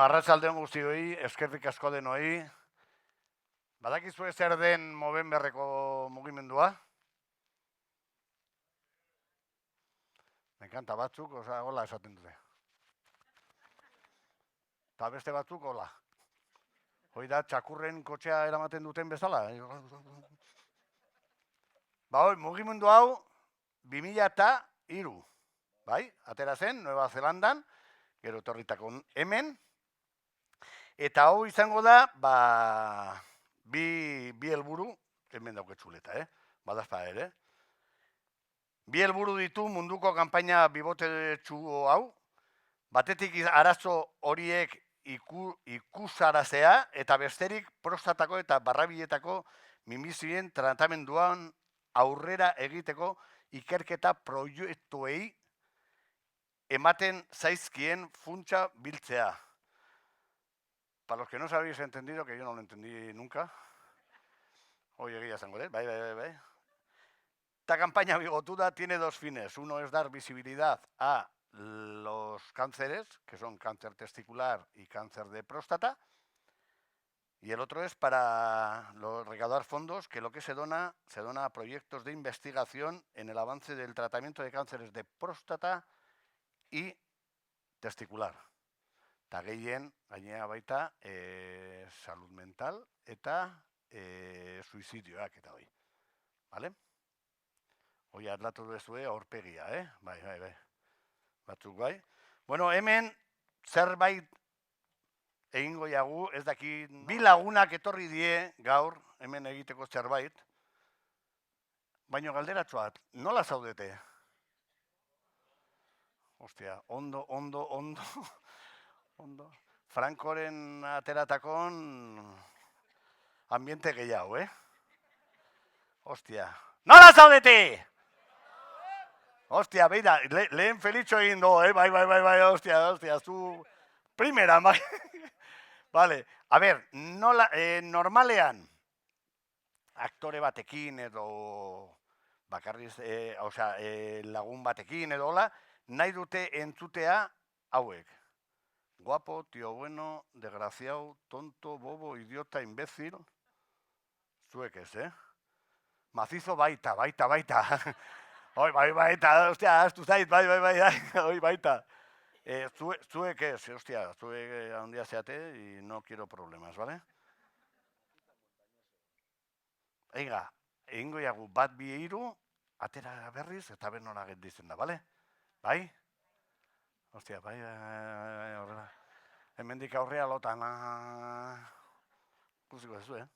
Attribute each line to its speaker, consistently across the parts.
Speaker 1: arratsaldeon guztioi, eskerrik asko denoi. Badakizue zer den Movemberreko mugimendua? Me encanta batzuk, hola esaten dute. Eta beste batzuk, hola. Hoi da, txakurren kotxea eramaten duten bezala. Mugimendu hau, 2003, bai? Atera zen, Nueva Zelandan, gero etorritako hemen. Eta hau izango da, bi helburu, hemen dauketxuleta, badazpa ere. Bi helburu ditu munduko kanpaina bibotetsu hau, batetik arazo horiek ikusarazea eta besterik prostatako eta barrabiletako minbizien tratamenduan aurrera egiteko ikerketa proiektuei ematen zaizkien funtsa biltzea. Para los que no os habéis entendido, que yo no lo entendí nunca, hoy egia zango, bai. Esta campaña bigotuda tiene dos fines. Uno es dar visibilidad a los cánceres, que son cáncer testicular y cáncer de próstata. Y el otro es para recaudar fondos, que lo que se dona a proyectos de investigación en el avance del tratamiento de cánceres de próstata y testicular. Eta gehien, gainera baita, salud mental eta suizidioak eta hoi. Vale? Hoi atlatu duzue aurpegia, Bai. Batzuk bai. Bueno, hemen zerbait egingo jagu, ez daki, bi lagunak etorri die gaur, hemen egiteko zerbait, baino galderatxoat, nola zaudete? Ostia, ondo. Frankoren ateratakon ambiente gehiago, Ostia, nola zaudete? Ostia, beida, lehen felitxo egin do, bai, ostia, zu primera, bai. Vale, a ber, normalean, aktore batekin edo bakarriz, lagun batekin edo hola, nahi dute entzutea hauek. Guapo, tío bueno, desgraciado, tonto, bobo, idiota, imbécil. Zuek ez, Macizo baita. Hoi, baita, ostia, astu zait, bai, hoi, baita. Zuek ez, ostia, zuek handia zeate y no quiero problemas, ¿vale? Eiga, egingo jagu bat bi hiru, atera berriz eta benora genditzen da, ¿vale? Bai? Ostia, bai, horrela. Hemendik aurrea lotan, kusiko ez du,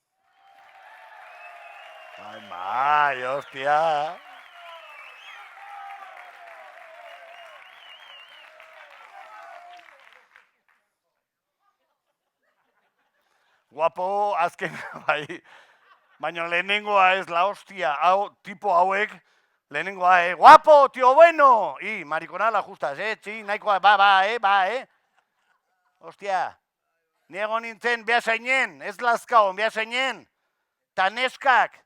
Speaker 1: Bai, ostia. Guapo, azken, bai. Baina lehenengoa ez la hostia, tipo hauek, lehenengoa, guapo, tío bueno! I, marikonala justas, txi, nahikoa, ba. Hostia, niego nintzen, beha zainen, ez lazkaon, beha zainen, ta neskak,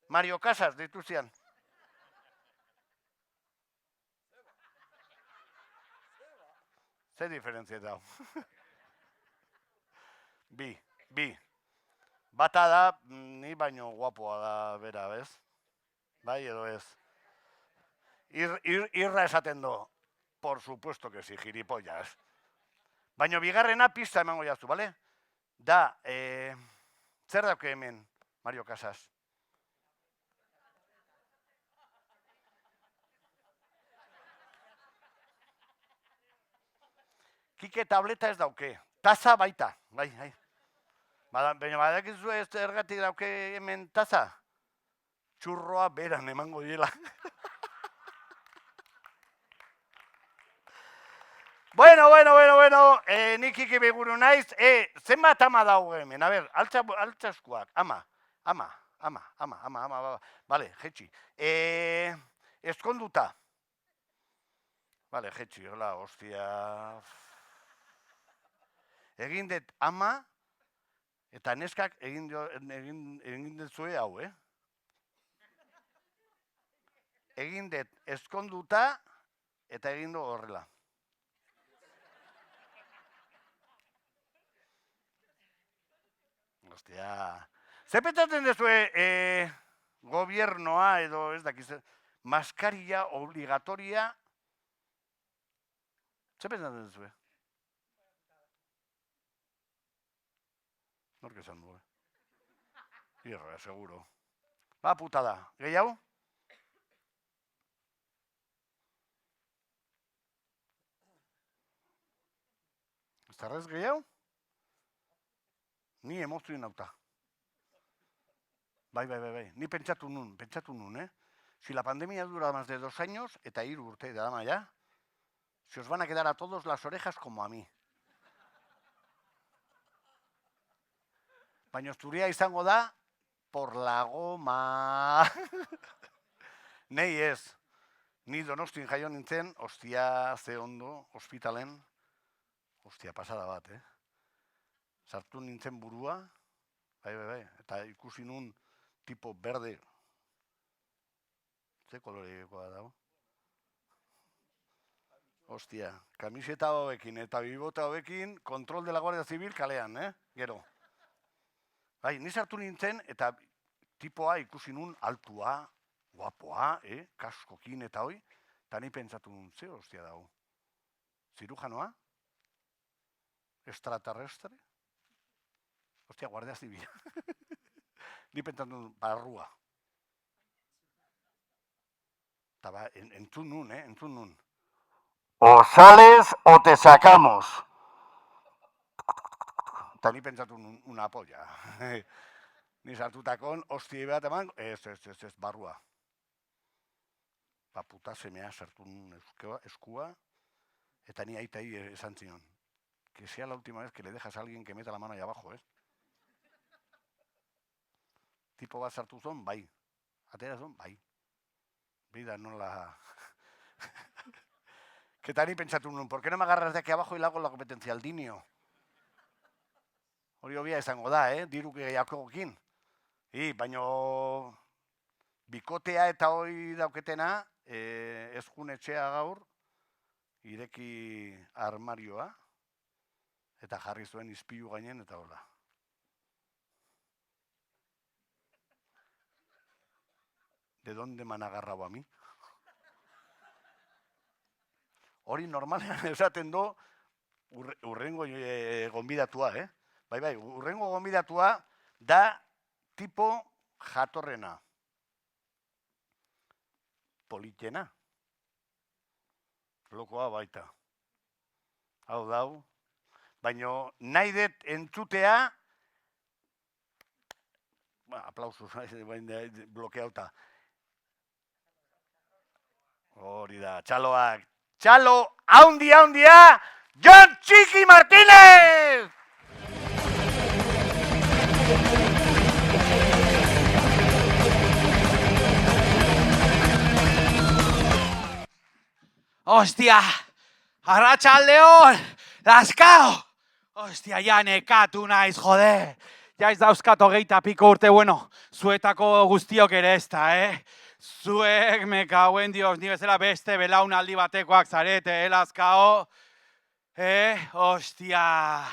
Speaker 1: Mario Casas, dituzian. Ze diferentzia da. Bi. Bata da, ni baino guapoa da bera, bez? Bai edo ez? Irra esaten do. Por supuesto que sí, gilipollas. Baina bigarrena pista emango jaztu, bale? Da, zer dauke hemen, Mario Casas? Kike tableta ez dauke. Taza baita, bai. Baina badakizu ez ergatik dauke hemen taza? Txurroa beran emango diela. Bueno, nik iki beguru naiz, zenbat ama dago hemen, a ber, altzaskuak, ama, bale, jetxi. Eskonduta. Bale, jetxi, hola, hostia. Egin dut ama, eta neskak egin duzue hau, Egin dut eskonduta, eta egin du horrela. Ostia. Ze pentsatzen duzue gobiernoa edo ez dakiz, maskaria obligatoria, ze pentsatzen duzue? Nork esan du, Irra, seguro. Ba, puta da. Gehiago? Zarrez gehiago? Ni emozioen nauta. Bai. Ni pentsatu nun, Si la pandemia dura más de 2 años, eta 3 urte dama ya, se os van a quedar a todos las orejas como a mí. Baina zuria izango da, por la goma. Nei ez. Ni Donostin jaio nintzen, ostia ze ondo, ospitalen. Ostia, pasada bat, Sartu nintzen burua, bai, eta ikusi nun tipo berde. Ze kolorekoa dago? Ostia, kamiseta hauekin eta bibota hauekin, kontrol de la Guardia Civil kalean, Gero. Bai, ni sartu nintzen eta tipoa ikusi nun altua, guapoa, kaskokin eta hoi, eta ni pentsatu nun, ze ostia dago? Zirujanoa? Extraterrestre? Ostia, Guardia Civil. Ni pentsatu nun, barrua. Eta ba, entzun nun. O sales o te sacamos. Eta ni pentsatu nun, una polla. Ni sartutakon, ostie bat eman, ez, barrua. Ba, puta semea sartu nun eskua, eta ni aitai esan zinon. Que sea la última vez que le dejas a alguien que meta la mano ahí abajo, Tipo bat sartu zon, bai. Atera zon, bai. Bida nola... Que tani pentsatu nun, ¿por qué no me agarras de aquí abajo y le hago la competencia al dinio? Hori hobia izango da, Diru gehiagokin. Baino... Bikotea eta hoi dauketena, ez etxea gaur, ireki armarioa, eta jarri zuen izpilu gainen eta hola. ¿De dónde me han agarrado a mí? Hori normalean esaten do urrengo gonbidatua, Bai, urrengo gonbidatua da tipo jatorrena. Politena. Lokoa baita. Hau dau. Baina nahi dut entzutea, aplausos, blokeauta. Hori da, txaloak. Txalo, haundia, Jon Txiki Martínez!
Speaker 2: Hostia, arratsaldeon, Lazkao! Hostia, ja nekatu naiz, jode. Ja ez dauzkat 20 piko urte, bueno, zuetako guztiok ere ez da, Zuek me cauen Dios, ni bezala beste belaunaldi batekoak zarete, Lazkao? Hostia,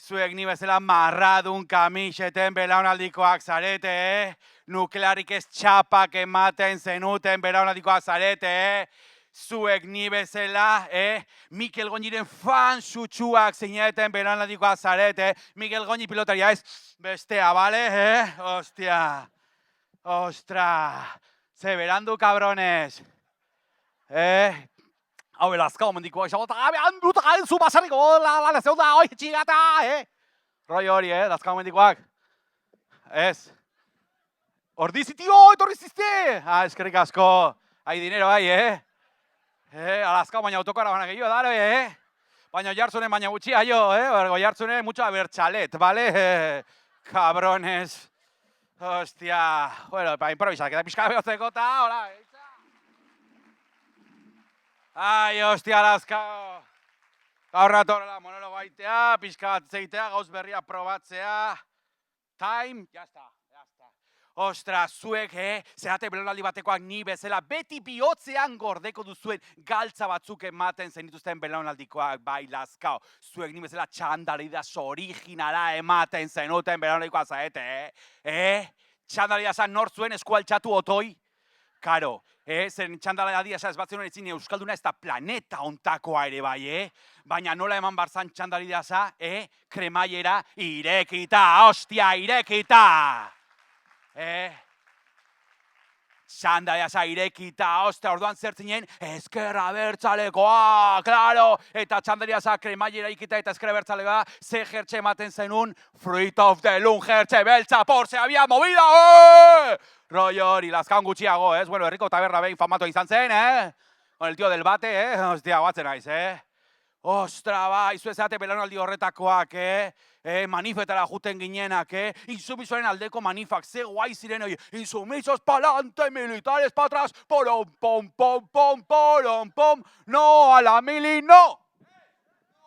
Speaker 2: zuek ni bezala marradun kamiseten belaunaldikoak zarete, Nuklearik ez txapak ematen zenuten belaunaldikoak zarete, Zuek ni bezala, Mikel Goñiren fan sutsuak zineten belaunaldikoak zarete, Mikel Goñi pilotaria ez, bestea, bale, Hostia, ostra, ze berandu, cabrones, Hau, Lazkao mendikoa izan, eta gabe handut gaitzu basarriko, la zeuda, oi, txigata, Roi hori, Lazkao mendikoak. Ez. Ordizi, tio, etorri zizte! Eskerrik asko. Hai dinero, Lazkao baina autokarabanak gehiago dara, Baina jartzunen baina gutxi, Bergo jartzunen mucho abertxalet, bale? Cabrones. Hostia. Bueno, pa improvisak, eta pixka behotzeko, eta hola, Ai, hostia, Lazkao. Gaur natorela monologo aitea, pixka bat zeitea, gauz berria probatzea. Time, jazta. Ostra, zuek, zerate belonaldi batekoak ni bezala, beti bihotzean gordeko duzuen galtza batzuk ematen zenituzten belonaldikoak, bai, lazkao. Zuek ni bezala txandalidas originala ematen zenuten belonaldikoa zaete, Txandalidas nor zuen eskualtxatu otoi? Karo, zen txandalidas ez bat zenuen etzin euskalduna ez da planeta ontakoa ere bai, Baina nola eman barzan txandalidasa, kremaiera irekita, hostia, irekita! Txandaliasa irekita, ostia, orduan zertzinen, ezkerra bertzalekoa, klaro! Eta txandaliasa kremaiera ikita eta ezkerra bertzalekoa, ze jertxe ematen zenun, Fruit of the Loom jertxe beltza, por se había movida, Rollo hori, lazkaun gutxiago, Bueno, herriko taberna behin famatua izan zen, Con el tío del bate, Hostia, guatzen naiz, Ostra, bai, zu ezate belaunaldi horretakoak, manifetara juten ginenak, Insumisoaren aldeko manifak, ze guai ziren, insumisos pa'lante, militares pa' atrás, polom, pom, pom, pom, polom, pom, no a la mili, no!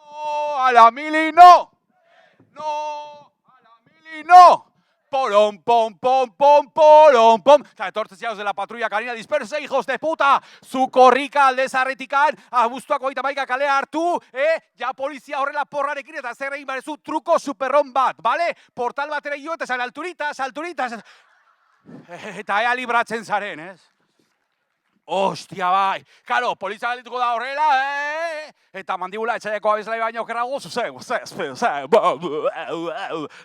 Speaker 2: No a la mili, no! No a la mili, no! Polom, pom, pom, pom, polom, pom. Eta etortzen ziauz de la patrulla canina, disperse, hijos de puta! Zu korrika alde zarretikan, abuztuak hogeita maika kalea hartu, ja polizia horrela porrarekin eta zer egin barezu truko superron bat, bale? Portal batera jo eta zan alturitas, alturitas. Eta ea libratzen zaren, Ostia, bai. Karo, polizia galituko da horrela, Eta mandibula etxaiako abeslai baino kerrago,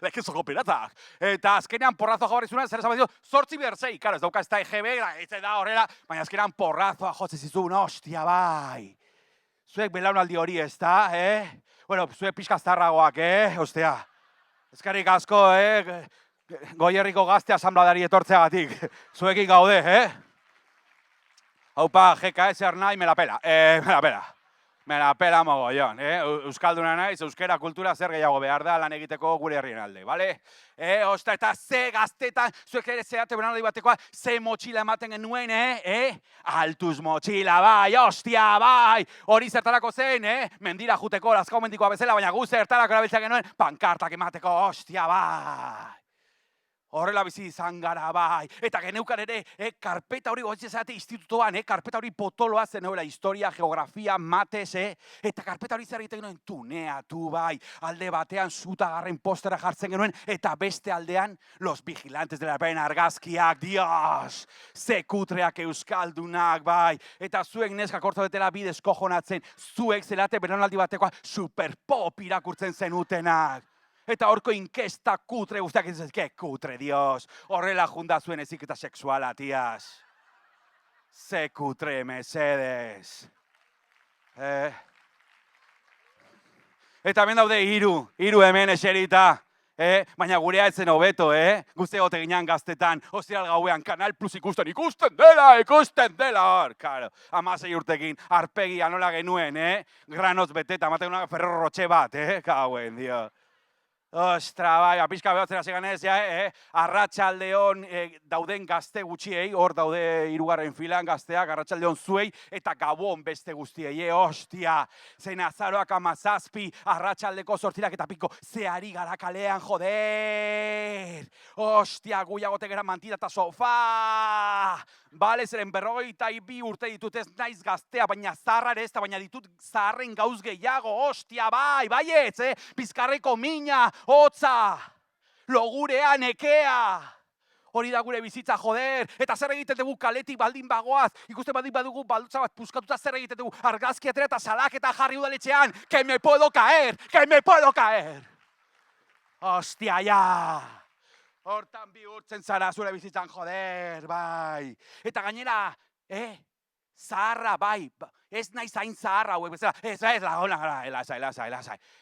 Speaker 2: lekizoko piratak. Eta azkenean porrazoa jabarrizuna, zer esan 8 berzei. Karo, ez dauka ez da EGB, ez da horrela, baina azkenean porrazoa jotzen zizun, ostia, bai. Zuek belaunaldi hori ez da, Bueno, zuek pixka zarragoak, ostia. Ezkarrik asko, Goierriko gazte asambladari etortzeagatik. Zuekin gaude, Haupa, GKS Arnai, me la pela, Me la pela mogollon, Euskalduna naiz, euskera kultura zer gehiago behar da lan egiteko gure herrien alde, bale? Ostra, eta ze gaztetan, zuek ere zeate benaldi batekoa, ze motxila ematen genuen, Altuz motxila, bai, ostia, bai! Hori zertarako zen, Mendira juteko, lazkao mendikoa bezala, baina gu zertarako erabiltzak genuen, pankartak emateko, ostia, bai! Horrela bizi izan gara, bai. Eta geneukan ere, karpeta hori goitzezate institutoan, karpeta hori potoloa zenuela, historia, geografia, mates, Eta karpeta hori zer egiten genuen tuneatu, bai. Alde batean zutagarren postera jartzen genuen, eta beste aldean, los vigilantes de la pena argazkiak, dios! Ze kutreak euskaldunak, bai. Eta zuek neskak hortza betela bidez kojonatzen, zuek zelate benonaldi batekoa superpop irakurtzen zenutenak. Eta horko inkesta kutre guztiak ez ke kutre, dios. Horrela junda zuen eziketa sexuala, tias. Ze kutre, mesedes. Eta hemen daude hiru hemen eserita. Baina gurea etzen hobeto, Guzti egote ginean gaztetan, ostiral gauean, Kanal Plus ikusten dela hor, karo. 16 urtekin, arpegia nola genuen, Granoz beteta, ematen una Ferrero Rocher bat, Kauen, dio. Ostra, bai, apizka behotzera zeganez, Arratsaldeon dauden gazte gutxiei, hor daude 3. filan gazteak, Arratsaldeon zuei, eta Gabon beste guztiei, ostia, zein azaroak 17, Arratsaldeko 8 eta piko, zeari gara kalean, joder! Ostia, guiagote gera mantida eta sofa! Bale, zeren 42 urte ditut ez naiz gaztea, baina zaharra ere ez da, baina ditut zaharren gauz gehiago, ostia, bai, baietz, Bizkarreko mina, hotza, logurea, nekea. Hori da gure bizitza, joder. Eta zer egiten dugu kaletik baldin bagoaz, ikusten baldin badugu baldutza bat puskatuta zer egiten dugu argazki atera eta salaketa jarri udaletxean, que me puedo caer. Ostia, ja. Hortan bihurtzen zara zure bizitzan, joder, bai. Eta gainera, zaharra, bai, ez nahi zain zaharra hauek bezala, ez lagona gara, elasai.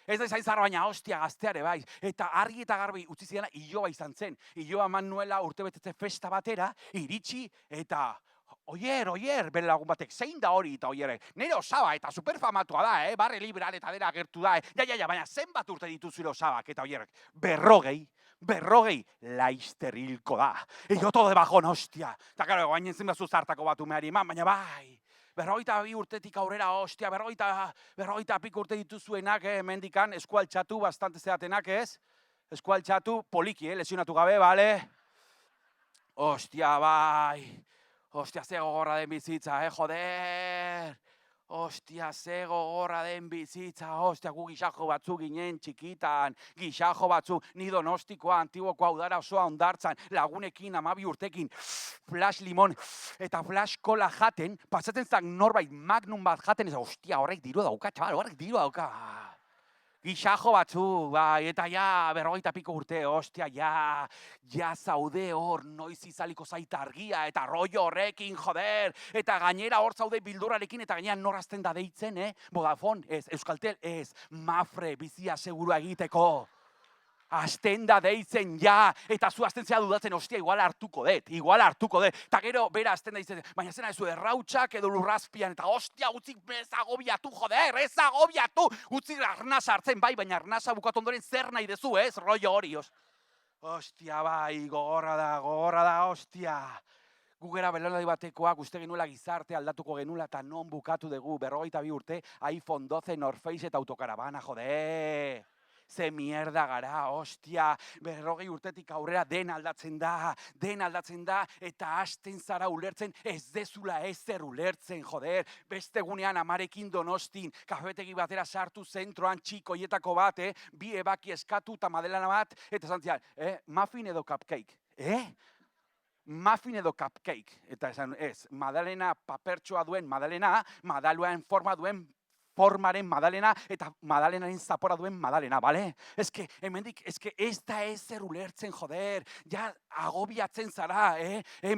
Speaker 2: Ez nahi zain zaharra, baina hostia gazteare, bai. Eta argi eta garbi utzi zidana Iloba izan zen. Iloba eman nuela urtebetetze festa batera, iritsi, eta oier, bere lagun batek, zein da hori eta oier, nire osaba eta superfamatua da, barre liberal eta dela gertu da, ja, baina zenbat urte dituzure osabak eta oier, 40 Laister hilko da. Ego todo de bajón, hostia. Eta karo, gainen zen bezu zartako bat umeari eman, baina bai. 42 urtetik aurrera, hostia, 40 pik urte dituzuenak, mendikan, eskualtxatu, bastante zeatenak, ez? Eskualtxatu, poliki, lesionatu gabe, bale? Ostia, bai. Ostia, ze gogorra den bizitza, joder. Ostia, ze gogorra den bizitza. Ostia, gu gixajo batzu ginen txikitan. Gixajo batzu, ni Donostikoa, Antiguokoa, udara osoa ondartzan, lagunekin, 12 urtekin, flash limon, eta flash cola jaten, pasatzen zan norbait magnum bat jaten, ez, ostia, horrek diru dauka, txabal, horrek diru dauka. Gixajo batzu, bai, eta ja, 40 piko urte, ostia, ja zaude hor, noiz izaliko zait argia, eta rollo horrekin, joder, eta gainera hor zaude bildurrarekin, eta gainera norazten da deitzen, Vodafone, ez, Euskaltel, ez, Mafre, bizia segurua egiteko. Asten da deitzen, ja, eta zu asten zea dudatzen, ostia, igual hartuko dut, eta gero, bera asten da deitzen, baina zena ezu errautxak edo lurrazpian, eta ostia, utzik ez agobiatu, joder, ez agobiatu, utzik arnasa hartzen, bai, baina arnasa bukatu ondoren zer nahi dezu, ez, rollo hori, ostia, bai, gogorra da, ostia. Gugera belaunaldi batekoak uste genuela gizarte aldatuko genula eta non bukatu dugu 42 urte iPhone 12, North Face eta autokarabana, jode. Ze mierda gara, ostia, 40 urtetik aurrera den aldatzen da, eta hasten zara ulertzen, ez dezula ezer ulertzen, joder. Beste egunean amarekin Donostin, kafetegi batera sartu zentroan txikoietako bat, bi ebaki eskatu eta madelana bat, eta zantzian, muffin edo cupcake, Muffin edo cupcake, eta esan ez, madalena papertxoa duen madalena, madaluen forma duen formaren madalena, eta madalenaren zapora duen madalena, bale? Hemendik, ez da ezer ulertzen, joder, ja agobiatzen zara,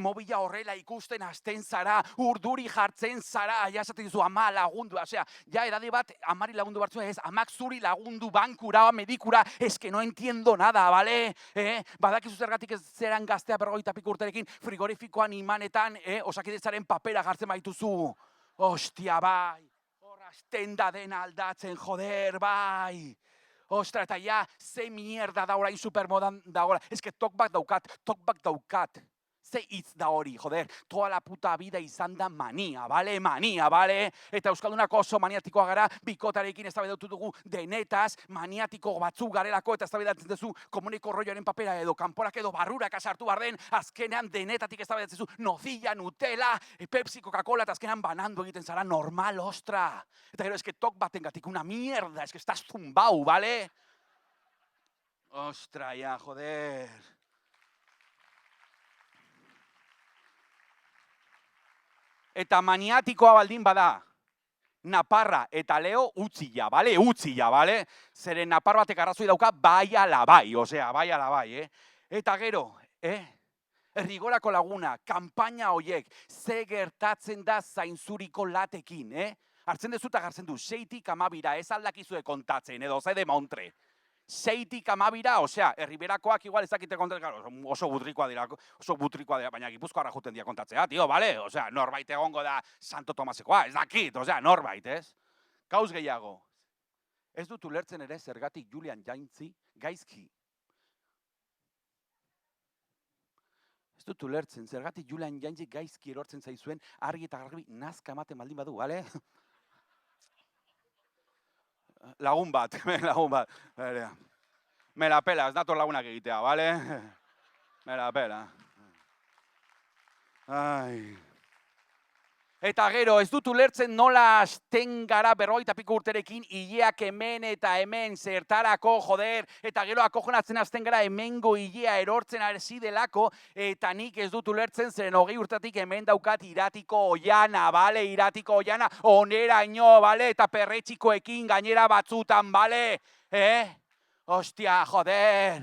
Speaker 2: mobila horrela ikusten hasten zara, urduri jartzen zara, ja esaten dizu, ama lagundu, osea, ja edade bat, amari lagundu bartzua, ez, amak zuri lagundu bankura, medikura, no entiendo nada, bale? Badakizu zergatik ez zeran gaztea 40 piko urterekin, frigorifikoan imanetan, osakidetzaren papera jartzen baituzu. Ostia, bai. Hasten da den aldatzen, joder, bai. Ostra, eta ja, ze mierda da orain supermodan dagoela. Tok bak daukat. Ze hitz da hori, joder. Toda la puta vida izan da mania, bale? Eta Euskaldunak oso maniatikoa gara, bikotarekin eztabaidatu dugu denetaz, maniatiko batzuk garelako, eta eztabaidatzen duzu komuniko rolloaren papera edo kanporak edo barrurak asartu barren, azkenean denetatik eztabaidatzen duzu nozilla, Nutella, Pepsi, Coca-Cola, eta azkenean banandu egiten zara normal, ostra. Eta gero, tok batengatik una mierda, estás zumbau, bale? Ostra, ja, joder. Eta maniatikoa baldin bada, Naparra eta Leo utzila, bale? Zeren Napar batek arrazoi dauka, bai ala bai, Eta gero, Rigorako laguna, kanpaina hoiek, ze gertatzen da zainzuriko latekin, Hartzen dezuta gartzen du, 6tik 12, ez aldakizue kontatzen, edo ze de montre. 6tik 12, osea, Herriberakoak igual ezakite kontatzen, oso butrikoa dira, baina Gipuzkoarra juten dira kontatzea, tio, bale? Osea, norbait egongo da Santo Tomasekoa, ez dakit, osea, norbait, ez? Gauz gehiago. Ez dut ulertzen ere zergatik Julian Jaintzi gaizki. Ez dut ulertzen zergatik Julian Jaintzi gaizki erortzen zaizuen argi eta garbi nazka ematen baldin badu, bale? Lagun bat. Me la pela, ez nator lagunak egitea, bale? Me la pela. Ai. Eta gero, ez dut ulertzen nola hasten gara 40 piko urterekin hileak hemen eta hemen zertarako, joder, eta gero akojonatzen hasten gara hemengo hilea erortzen arezi delako, eta nik ez dut ulertzen zeren 20 urtatik hemen daukat Iratiko Oiana, bale, oneraino, bale, eta perretxikoekin gainera batzutan, bale, Ostia, joder.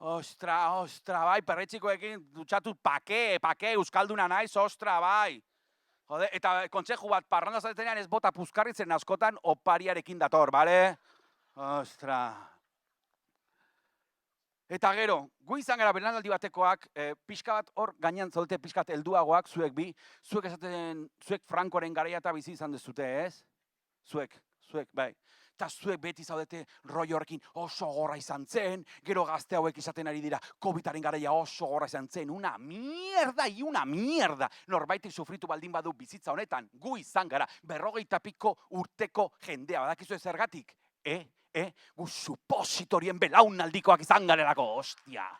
Speaker 2: Ostra, bai, perretxikoekin dutxatu pake, euskalduna naiz, ostra, bai. Jode, eta kontseju bat, parranda zatenean ez bota puzkarritzen askotan opariarekin dator, bale? Ostra. Eta gero, gu izan gara belaunaldi batekoak, pixka bat hor gainean zolte pixka helduagoak, zuek bi, zuek Frankoren garaia eta bizi izan dezute, ez? Zuek, bai. Eta zuek beti zaudete roi horrekin oso gorra izan zen, gero gazte hauek izaten ari dira, COVID-aren garaia oso gorra izan zen, una mierda. Norbaitek sufritu baldin badu bizitza honetan, gu izan gara, 40 piko urteko jendea, badakizu zergatik? Gu supositorien belaunaldikoak izan garelako, ostia.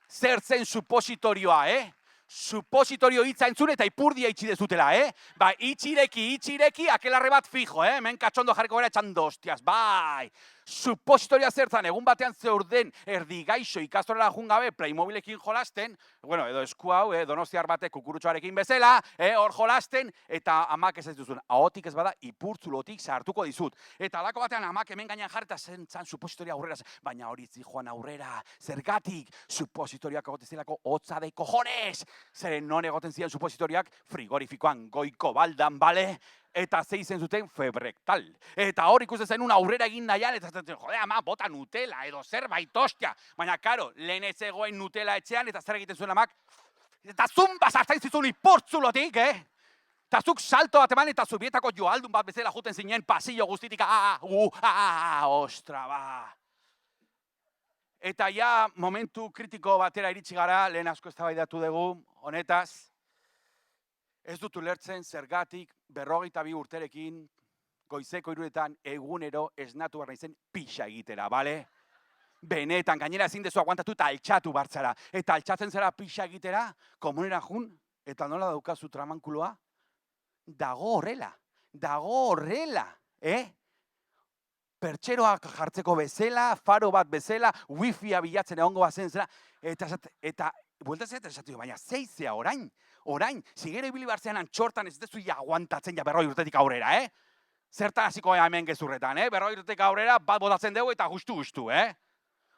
Speaker 2: zer zen supositorioa, Supositorio hitza entzun eta ipurdia itxi dezutela, Ba, itxireki, akelarre bat fijo, Hemen katxondo jarriko gara etxando, hostias, bai. Supositoria zertzan, egun batean zeuden erdi gaixo ikastorela jungabe Playmobilekin jolasten, bueno, edo esku hau, donostiar batek kukurutxoarekin bezala, hor jolasten, eta amak ez duzun, ahotik ez bada, ipurtzulotik sartuko dizut. Eta alako batean amak hemen gainean jarreta zentzan supositoria aurrera, baina hori joan aurrera, zergatik, supositoriak egote zelako hotza de cojones, zeren non egoten ziren supositoriak frigorifikoan goiko baldan, bale? Eta ze izen zuten febrektal. Eta hor ikusten zen aurrera egin nahian, eta zaten, jode, ama, bota Nutella, edo zerbait ostia. Baina, karo, lehen ez egoen Nutella etxean, eta zer egiten zuen amak, eta zumba sartzen zizun ipurtzulotik, Eta zuk salto bat eman, eta zubietako joaldun bat bezala juten zinen pasillo guztitik, ostra, ba. Eta ja, momentu kritiko batera iritsi gara, lehen asko eztabaidatu dugu, honetaz, ez dut ulertzen zergatik 42 urterekin goizeko 3etan egunero esnatu behar naizen pixa egitera, bale? Benetan, gainera ezin dezu aguantatu eta altxatu bartzara. Eta altxatzen zara pixa egitera, komunera jun, eta nola daukazu tramankuloa? Dago horrela, Pertxeroak jartzeko bezala, faro bat bezala, wifia bilatzen egongo bazen zera, eta bueltatzea eta esatu, baina zeizea orain, zigero ibili bartzean antxortan ez dezu aguantatzen ja 40 urtetik aurrera, Zertan hasiko hemen gezurretan, 40 urtetik aurrera, bat botatzen dugu eta gustu,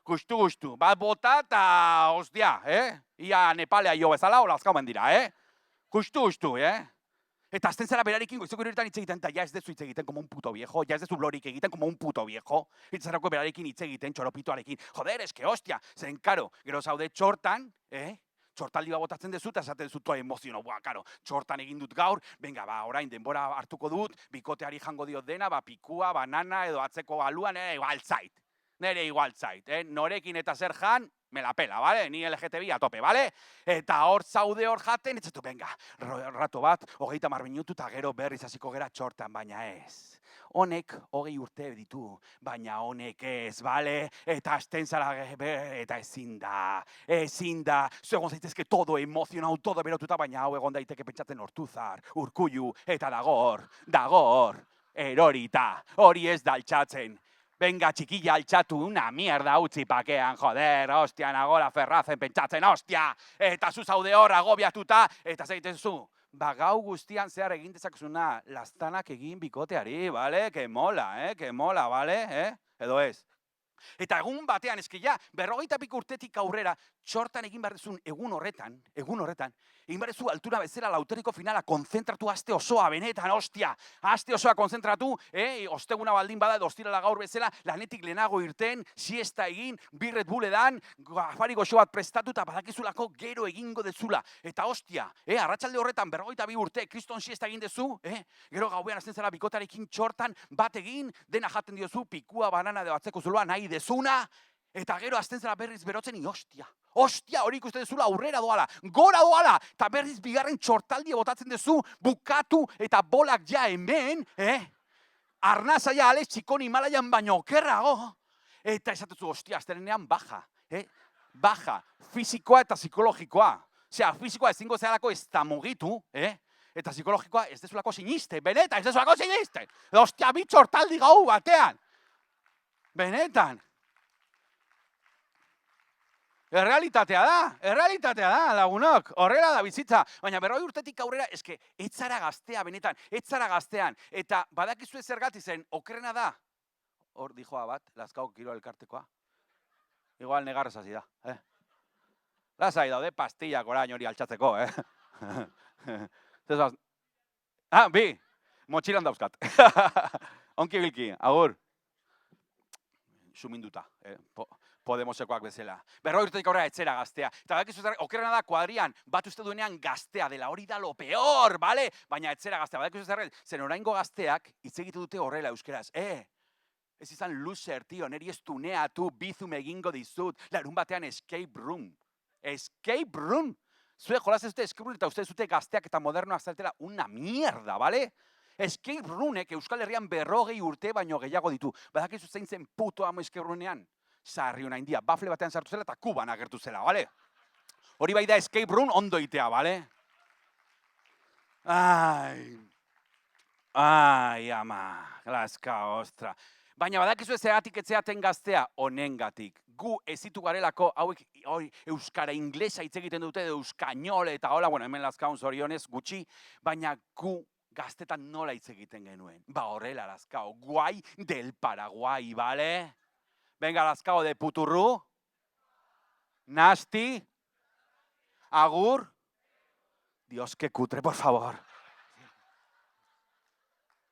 Speaker 2: Gustu, bat bota eta ostia, Ia Nepalea jo bezala, hola azkaumen dira, Gustu, Eta azten zara berarekin goizeko 3etan hitz egiten, eta ja ez dezu hitz egiten como un puto viejo, ja ez dezu blorik egiten como un puto viejo, hitzarako berarekin hitz egiten, txoropitoarekin, joder, eske hostia, zen karo, gero zaude txortan, txortaldi bat botatzen dezu, eta esaten dezu toa emoziono, karo, txortan egin dut gaur, venga, ba, orain denbora hartuko dut, bikoteari jango diot dena, ba, pikua, banana, edo atzeko galuan, nere igual zait, norekin eta zer jan, me la pela, bale? Ni LGTBI a tope, bale? Eta hor zaude hor jaten, etzatu, venga, rato bat, 30 minutu eta gero berriz hasiko gera txortan, baina ez. Honek 20 urte ditu, baina honek ez, bale? Eta azten zara, eta ezin da. Zuegon zaitezke todo emozionau, todo berotuta, baina hau egon daiteke pentsatzen Ortuzar, Urkullu, eta dagor, erorita, hori ez da altxatzen. Venga, txikilla altxatu, una mierda utzi pakean, joder, hostia, nagola Ferrazen pentsatzen, hostia, eta zu zaude hor agobiatuta, eta zeiten zu, ba gau guztian zehar egin dezakzuna, lastanak egin bikoteari, bale? Que mola, bale? Edo ez? Eta egun batean, eski ja, 40 urtetik aurrera, txortan egin behar duzun egun horretan, egin behar duzu altura bezala lauteriko finala, konzentratu aste osoa, benetan, hostia, aste osoa konzentratu, osteguna baldin bada, edo ostirala gaur bezala, lanetik lehenago irten, siesta egin, birret buledan, afari goxo bat prestatu, eta badakizulako gero egingo dezula. Eta hostia, arratsalde horretan, 42 urte, kriston siesta egin dezu, gero gauean azten zara bikotarekin txortan, bat egin, dena jaten diozu, pikua, banana, edo atzeko zuloa, nahi dezuna, eta gero azten zara berriz berotzen, hostia, hori ikusten dezula aurrera doala, gora doala, eta berriz bigarren txortaldi botatzen dezu, bukatu, eta bolak ja hemen, arnaza ja Alex Txikon Himalaian baino okerrago, eta esatezu, hostia, azterenean baja, fizikoa eta psikologikoa. Osea, fizikoa ezingo zehalako ez da mugitu, eta psikologikoa ez dezulako siniste, benetan, ez dezulako siniste. Hostia, bi txortaldi gau batean. Benetan. Errealitatea da, lagunok, horrela da bizitza. Baina 40 urtetik aurrera, eske, etzara gaztea, benetan, etzara gaztean. Eta badakizu zergatik zen, okerrena da. Hor dijoa bat, Lazkaoko Kirol Elkartekoa. Igual negarrez hasi da, Lasai daude pastillak orain hori altxatzeko, bi, motxilan dauzkat. Onki bilki, agur. Suminduta, Podemosekoak bezala. 40 urtetik aurrera etzera gaztea. Eta badakizu okerrena da kuadrian, bat uste duenean gaztea dela, hori da lo peor, bale? Baina etzera gaztea. Badakizu zen oraingo gazteak hitz egite dute horrela euskeraz. Ez izan loser, tio, neri ez tuneatu, bizum egingo dizut. Larun batean escape room. Escape room. Zue jolaz ez dute escape room eta uste zute gazteak eta modernoak zartela una mierda, bale? Escape roomek Euskal Herrian 40 urte baino gehiago ditu. Badakizu zein zen puto amo escape roomean? Sarri una india, bafle batean sartu zela eta Kuban agertu zela, bale? Hori bai da escape room ondo itea, bale? Ai, ama, laska, ostra. Baina badakizu zergatik etzeaten gaztea, honengatik. Gu ezitu garelako, hauek euskara inglesa hitz egiten dute, euskainol eta hola, bueno, hemen laskaun zorionez gutxi, baina gu gaztetan nola hitz egiten genuen. Ba horrela, laskao, guai del Paraguai, bale? Venga, laskao, de puturru. Nasti. Agur. Dios, que cutre, por favor.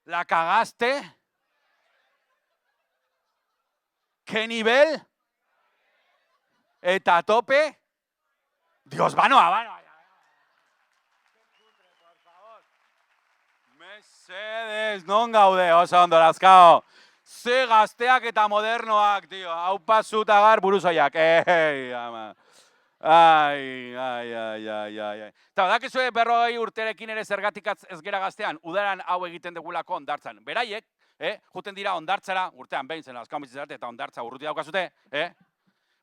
Speaker 2: La cagaste. ¿Qué nivel? Eta a tope. Dios, banoa. Mesedes, non gaude, oso ondo laskao. Ze gazteak eta modernoak, tio. Hau pasuta gar buruzoiak. Ei, ama. Ai. Eta badakizue 40 urterekin ere zergatik ez gera gaztean, udaran hau egiten degulako hondartzan. Beraiek, juten dira hondartzara, urtean behin zen laskaun bizitzate eta hondartza urruti daukazute,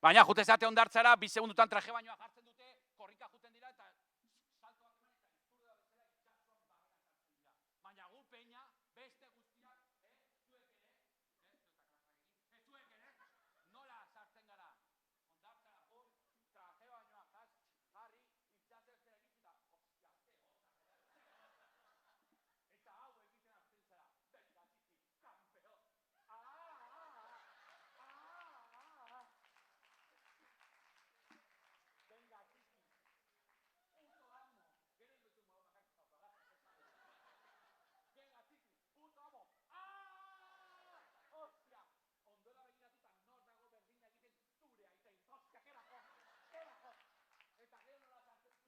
Speaker 2: baina jute zate hondartzara, 2 segundutan traje bainoa jartzen dute, korrika juten dira eta saltoak eman eta izurda bezala itxasuan barrean jartzen dira. Baina gu peña, beste guztiak, zuek ere, nola sartzen gara? Hondartzara jun, traje bainoa jarri, itxasertzea egiten da, eta hau egiten azten zara, venga txiki, campeón. Venga txiki, puto amo. Gero inbetu modu bakarrik zaupagaz. Venga txiki, puto amo. Ostia, ondola begiratuta nor dago berdina egiten zure aitein. Ostia, que bajo. Eta gero nola sartzen zut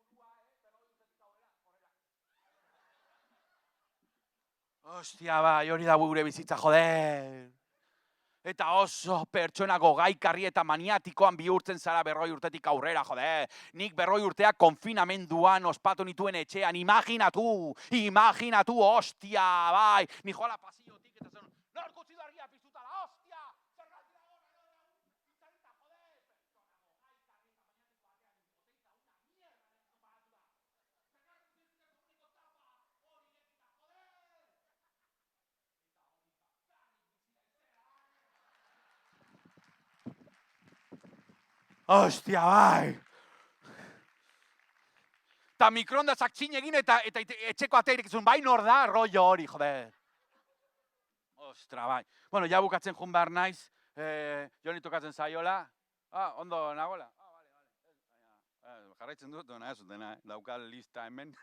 Speaker 2: burua, berroi urtetik aurrera, horrela. Ostia, bai, hori da gure bizitza, joder. Eta oso pertsonako gaikarri eta maniatikoan bihurtzen zara 40 urtetik aurrera, joder. Nik 40 urteak konfinamenduan ospatu nituen etxean, imaginatu, ostia, bai. Ni joala pasillotik eta zen, nor gutxi du argia piztutala, ostia! Zergatik dago, itzarita, joder! Pertsonako gaikarri eta maniatiko batean, oteiza una mierda komparatu da. Zergatik dizute komuniko tapa, hori ekita, joder! Ostia, bai! Eta mikroondazak txin egin eta etxeko ateirik izun, bai nor da, rollo hori, joder. Ostra, bai. Bueno, ja bukatzen jun behar naiz, joni tokatzen zaiola. Ondo nagola. Vale. Jarraitzen dut, dena, daukal lista hemen.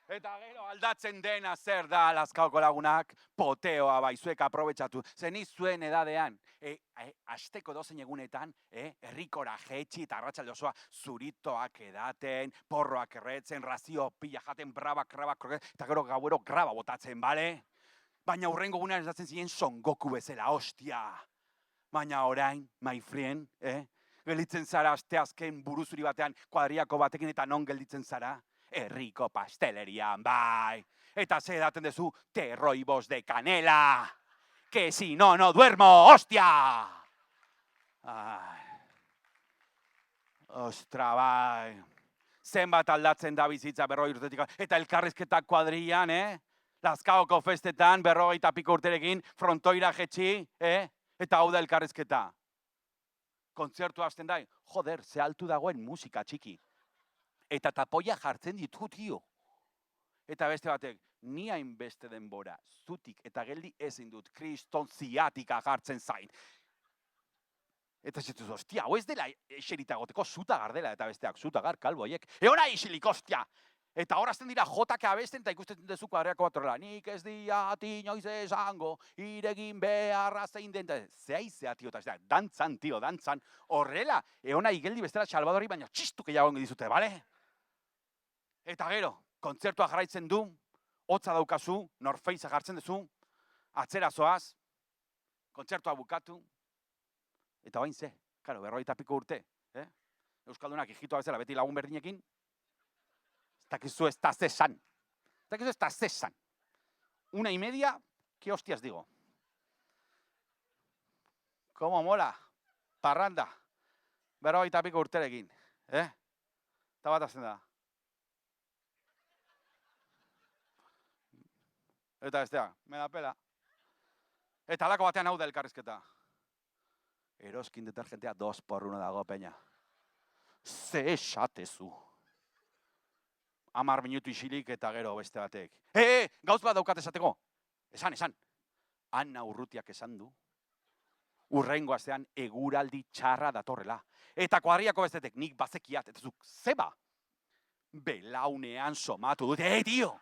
Speaker 2: Eta gero aldatzen dena zer da laskaoko lagunak, poteoa bai, zuek aprobetxatu. Zen zuen edadean, asteko dozen egunetan, herrikora jetxi eta arratsalde osoa zuritoak edaten, porroak erretzen, razio pila jaten, brabak, eta gero gauero graba botatzen, bale? Baina hurrengo gunean esatzen ziren Son Goku bezala, ostia. Baina orain, my friend, gelditzen zara asteazken buruzuri batean, kuadriako batekin eta non gelditzen zara? Herriko pastelerian, bai. Eta ze daten dezu, terroibos de canela. Que si no, no duermo, hostia! Ostra, bai. Zenbat aldatzen da bizitza 40 urtetik. Eta elkarrizketak kuadrian, Lazkaoko festetan, 40 piko urterekin, frontoira jetxi, Eta hau da elkarrizketa. Kontzertu hasten da, joder, ze altu dagoen musika txiki. Eta tapoia jartzen ditu, tio. Eta beste batek, ni hainbeste denbora, zutik eta geldi ezin dut, kriston ziatika jartzen zain. Eta zituz, ostia, hau ez dela eserita goteko zutagar dela, eta besteak zutagar, kalboiek. Eona isilik, ostia! Eta horazten dira jotak abesten, eta ikusten dezu kuadriako bat horrela. Nik ez diat inoiz esango, iregin beharra zein den. Zeaizea, tio, eta dantzan, tio, dantzan. Horrela, eona igeldi bestela Salvadori, baina txistu gehiago dizute, bale? Eta gero, kontzertua jarraitzen du, hotza daukazu, Norfeiza jartzen duzu, atzera zoaz, kontzertua bukatu, eta bain ze, karo, 40 piko urte, Euskaldunak ijitoa bezala beti lagun berdinekin, takizu ez da zesan. 1:30, ¿qué hostias digo? Como mola, parranda, 40 piko urterekin. Eta bat azten da. Eta bestea, me da pela. Eta alako batean hau da elkarrizketa. Eroskin detergentea 2x1 dago, peña. Ze esatezu. 10 minutu isilik eta gero beste batek. Gauz bat daukat esateko. Esan. Ana Urrutiak esan du. Urrengo astean eguraldi txarra datorrela. Eta kuadriako bestetek nik bazekiat. Eta zuk, zeba? Belaunean somatu dut. Tio!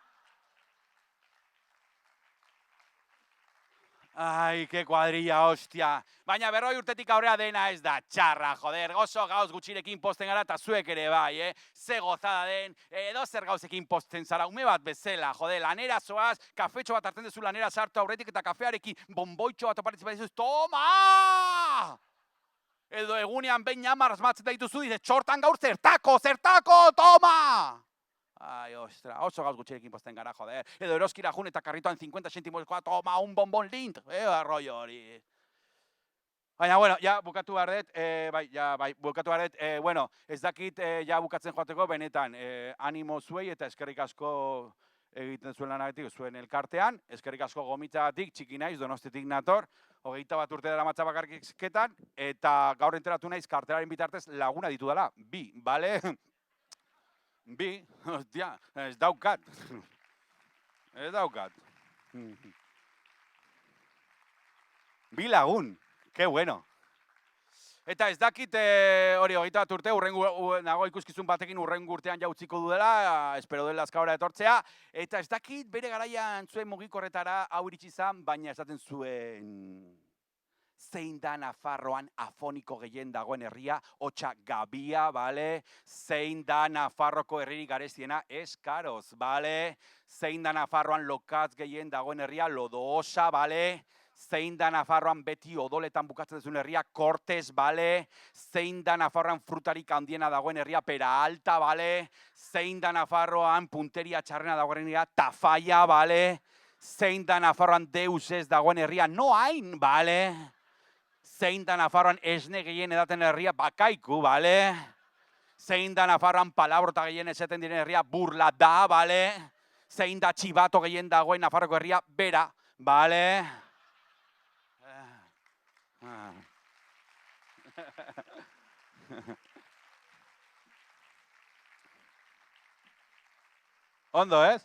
Speaker 2: Ai, ke kuadrilla, hostia. Baina 40 urtetik aurrea dena ez da txarra, joder. Oso gauz gutxirekin posten gara eta zuek ere bai, Ze gozada den, edo zer gauzekin posten zara, ume bat bezala, joder. Lanera zoaz, kafetxo bat hartzen dezu lanera sartu aurretik eta kafearekin bonboitxo bat oparitzen bat dizuz, toma! Edo egunean behin amarraz matzen da dituzu, dize, txortan gaur zertako, toma! Ai, ostra, oso gauz gutxirekin posten gara, joder. Edo eroskira jun eta karritoan 50 centimoskoa, toma, un bonbon lint. Arroio hori. Baina, bueno, ja bukatu behar dut, bukatu behar dut, bueno, ez dakit ja bukatzen joateko, benetan, animo zuei eta eskerrik asko egiten zuen lanagatik, zuen elkartean, eskerrik asko gomitzagatik, txiki naiz, Donostiatik nator, 21 urte dara matza bakarkizketan, eta gaur enteratu naiz kartelaren bitartez laguna ditu dela, 2, bale? 2, hostia, ez daukat. Ez daukat. 2 lagun, que bueno. Eta ez dakit hori 21 urte, nago ikuskizun batekin urrengo urtean jautziko dudela, espero dela azkabora etortzea, eta ez dakit bere garaian zuen mugikorretara hau iritsi izan, baina esaten zuen zein da Nafarroan afoniko gehien dagoen herria, hotxa Gabia, bale? Zein da Nafarroko herririk garestiena, Eskaroz, bale? Zein da Nafarroan lokatz gehien dagoen herria, Lodoosa, bale? Zein da Nafarroan beti odoletan bukatzen duzun herria, Kortez, bale? Zein da Nafarroan frutarik handiena dagoen herria, Peralta, bale? Zein da Nafarroan punteria txarrena dagoen herria, Tafalla, bale? Zein da Nafarroan deus ez dagoen herria, Noain, bale? Zein da Nafarroan esne gehien edaten herria, Bakaiku, bale? Zein da Nafarroan palabrota gehien esaten diren herria, Burlada, bale? Zein da txibato gehien dagoen Nafarroko herria, Bera, bale? Ondo, ez?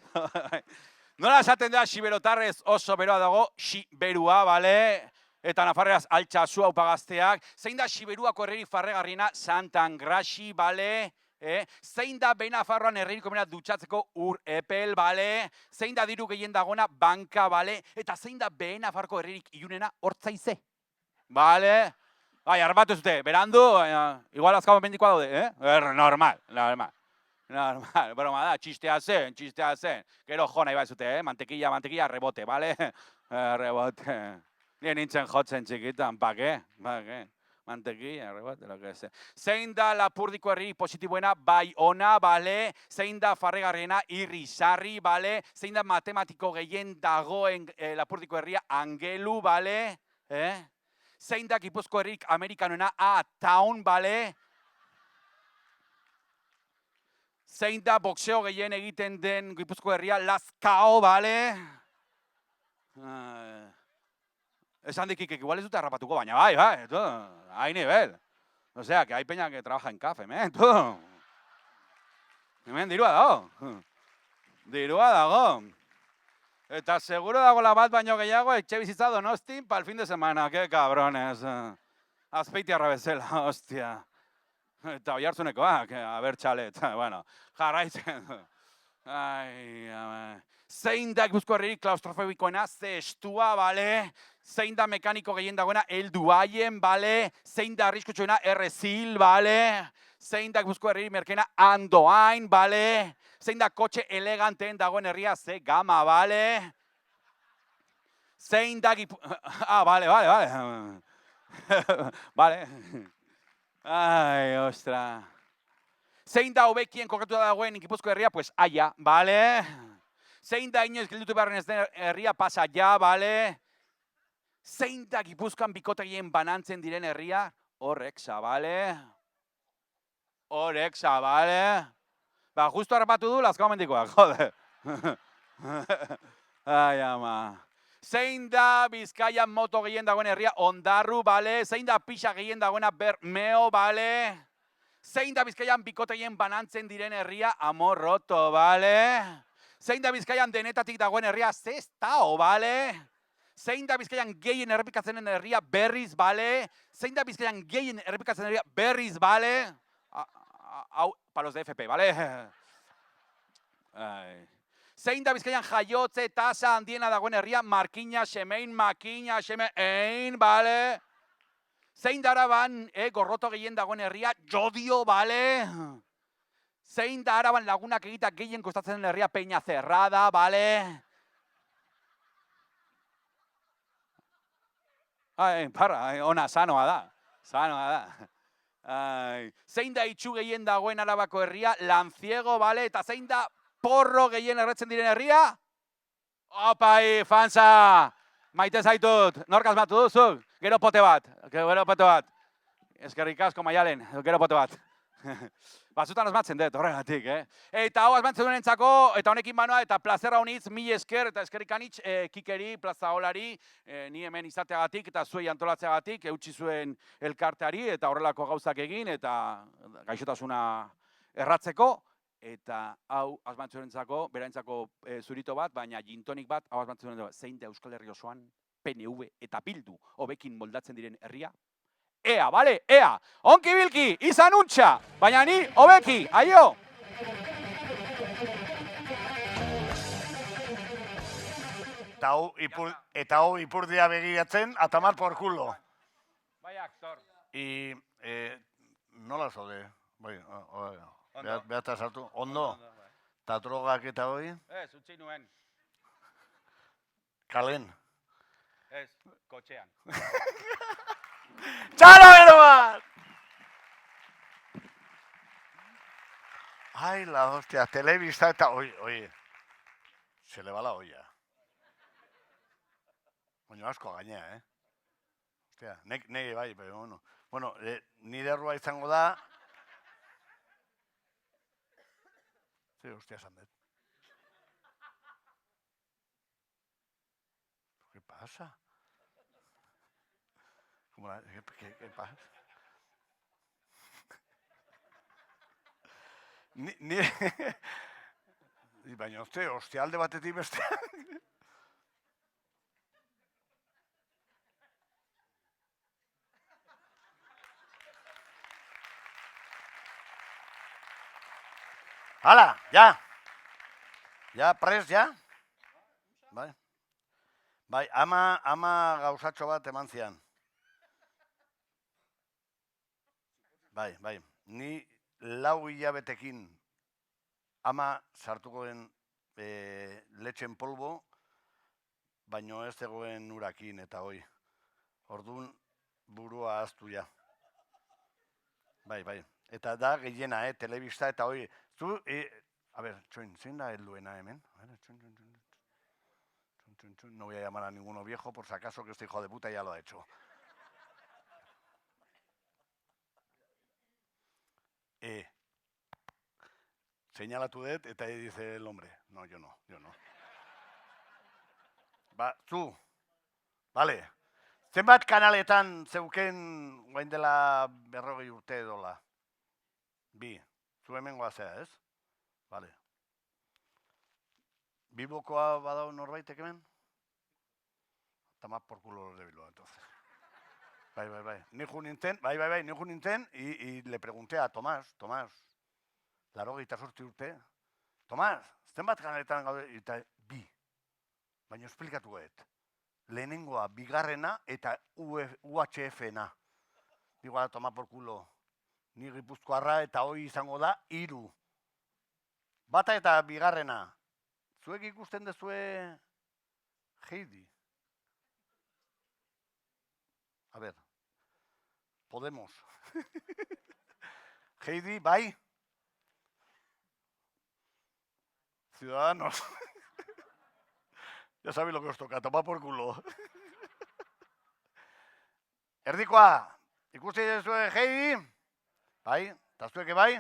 Speaker 2: Nola esaten da Xiberotarrez oso beroa dago, Xiberua, bale? Eta Nafarreraz altxasua upagazteak. Zein da Xiberuako herriri farregarriena, Santangraxi, bale? Zein da Benafarroan herriko mena dutxatzeko Ur Epel, bale? Zein da diru gehien dagona, Banka, bale? Eta zein da Benafarroko herririk ilunena, Hortzaize? Bale? Bai, arbatu zute, berandu, igual azkabo mendikoa daude, Normal. Normal, broma da, txistea zen. Gero jo nahi bat zute, mantekilla, rebote, bale? Rebote. Nien nintzen jotzen txikitan, pake? Mantekilla, rebote, lo que sea. Zein da Lapurdiko herri positiboena, Baiona, bale? Zein da farregarriena, Irrisarri, bale? Zein da matematiko gehien dagoen Lapurdiko herria, Angelu, bale? Zein da Gipuzko herrik amerikanoena, Town, bale? Zein da boxeo gehien egiten den Gipuzko herria, Lazkao, bale? Esan dikik, igual ez dute harrapatuko, baina bai, hai nivel. Osea, que hai peña que trabaja en café, Hemen dirua dago. Eta seguro dago la bat baino gehiago, etxe bizitza Donostin pa'l fin de semana, que cabrones. Azpeitiarra bezala, hostia. Eta oihartzunekoak, abertxalet, bueno, jarraitzen. Zein da Gipuzko herririk klaustrofobikoena, Zestua, bale? Zein da mekaniko gehien dagoena, Elduaien, bale? Zein da arriskutsuena, Errezil, bale? Zein da Gipuzko herririk merkena, Andoain, bale? Zein da kotxe eleganteen dagoen herria, Zegama, bale? Zein da bale. Bale. Ai, ostra. Zein da hobekien kokatu dagoen Gipuzko herria, pues Aia, bale? Zein da inoiz gelditu beharren ez den herria, Pasaia, bale? Zein da Gipuzkoan bikotegien banantzen diren herria, Horreksa, bale? Orexa, bale? Ba, justo harrapatu du Lazkao mendikoak, jode. Ai, ama. Zein da Bizkaian moto gehien dagoen herria? Ondarru, bale? Zein da pixa gehien dagoena? Bermeo, bale? Zein da Bizkaian bikotegien banantzen diren herria? Amorroto, bale? Zein da Bizkaian denetatik dagoen herria? Zestao, bale? Zein da Bizkaian gehien errepikatzen den herria? Berriz, bale? Zein da Bizkaian gehien errepikatzen den herria? Berriz, bale? Hau, palos de FP, bale? Ai. Zein da Bizkaian jaiotze tasa handiena dagoen herria? Markina, Xemein, Makina, Xemein, bale? Zein da Araban gorroto gehien dagoen herria? Jodio, bale? Zein da Araban lagunak egita gehien kostatzen den herria? Peña Cerrada, bale? Ai, parra, ona, sanoa da. Sanoa da. Ai. Zein da itxu gehien dagoen Arabako herria? Lanciego, bale? Eta zein da porro gehien erretzen diren herria? Opai, fansa! Maite zaitut, nork asmatu duzuk? Gero pote bat, gero pote bat. Eskerrik asko Maialen, gero pote bat. Batzutan asmatzen dut, horregatik, Eta hau asmatzen duenentzako, eta honekin banoa, eta plazerra honitz, mil esker, eta eskerrik anitz, Kikeri, Plaza Olari, ni hemen izateagatik, eta zuei antolatzeagatik, eutsi zuen elkarteari, eta horrelako gauzak egin, eta gaixotasuna erratzeko, eta hau asmatzuenentzako, beraintzako zurito bat, baina gintonik bat, hau asmatzuenentzako, zein da Euskal Herri osoan, PNV eta Bildu, hobekin moldatzen diren herria? Ea, bale, ea, onki bilki, izan untxa, baina ni hobeki, aio!
Speaker 1: Eta hau ipurdia begiratzen, atamar por culo.
Speaker 2: Bai, aktor.
Speaker 1: Nola zode? Bai, behatza sartu. Ondo? Eta drogak eta hori?
Speaker 2: Ez, utzi nuen.
Speaker 1: Kalen.
Speaker 2: Ez, kotxean.
Speaker 1: Txalo bero bat! Ai, la hostia, telebista eta... Oye, se le va la olla. Baina asko gainea, Hostia, nege bai, pero bueno. Bueno, nire errua izango da... Sí, hostia, esan dut. ¿Qué pasa? ¿Qué pasa? Baina, hostia, alde batetik beste. Hala, ja. Ja, prest, ja? Bai. Bai, ama gauzatxo bat eman zian. Bai. Ni 4 hilabetekin ama sartuko den letxen polbo, baino ez zegoen urakin eta hoi. Orduan burua ahaztu ja. Bai. Eta da gehiena, telebista eta hoi. Zu, a ver, txoin, zein da helduena hemen? No voy a llamar a ninguno viejo, por si acaso que este hijo de puta ya lo ha hecho. Señalatu dut, eta dice el hombre. No, yo no. Ba, zu, vale. Zenbat kanaletan zeuken guain dela 40 urte edola? 2. Zu hemen goazea, ez? Vale. Bilbokoa badau norbaitek hemen? Tama por culo los de Bilbao, entonces. Bai. Ni ju nintzen, y le pregunté a Tomás, 88 urte, Tomás, zenbat kanaletan gaude, eta 2. Baina esplikatu gait. Lehenengoa, bigarrena eta UHF-na. Digo, a tomar por culo. Ni Gipuzkoarra eta hoi izango da 3. Bata eta bigarrena. Zuek ikusten dezue Heidi. A ver. Podemos. Heidi, bai. Ciudadanos. Ya sabéis lo que os toca, tomar por culo. Erdikoa, ikusi dezue Heidi? Bai, Eta zueke bai?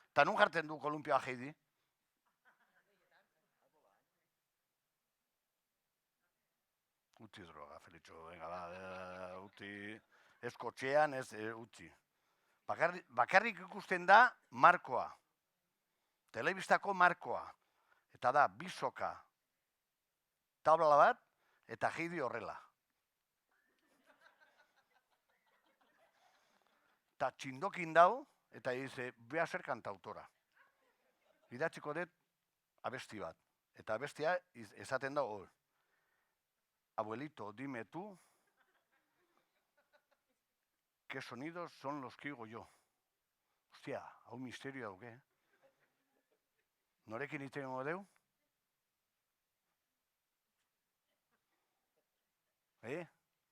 Speaker 1: Eta nun jartzen du kolumpioa Heidi? Utzi droga, Felitxo, venga, utzi. Ez kotxean, ez utzi. Bakarrik ikusten da markoa. Telebistako markoa. Eta da, bisoka, tabla bat, eta Heidi horrela. Eta txindokin dau, eta dice, voy a ser cantautora. Idatziko dut abesti bat. Eta abestia esaten da hor. Abuelito, dime tú, ¿qué sonidos son los que oigo yo? Hostia, hau misterio dauke. Norekin iten deu?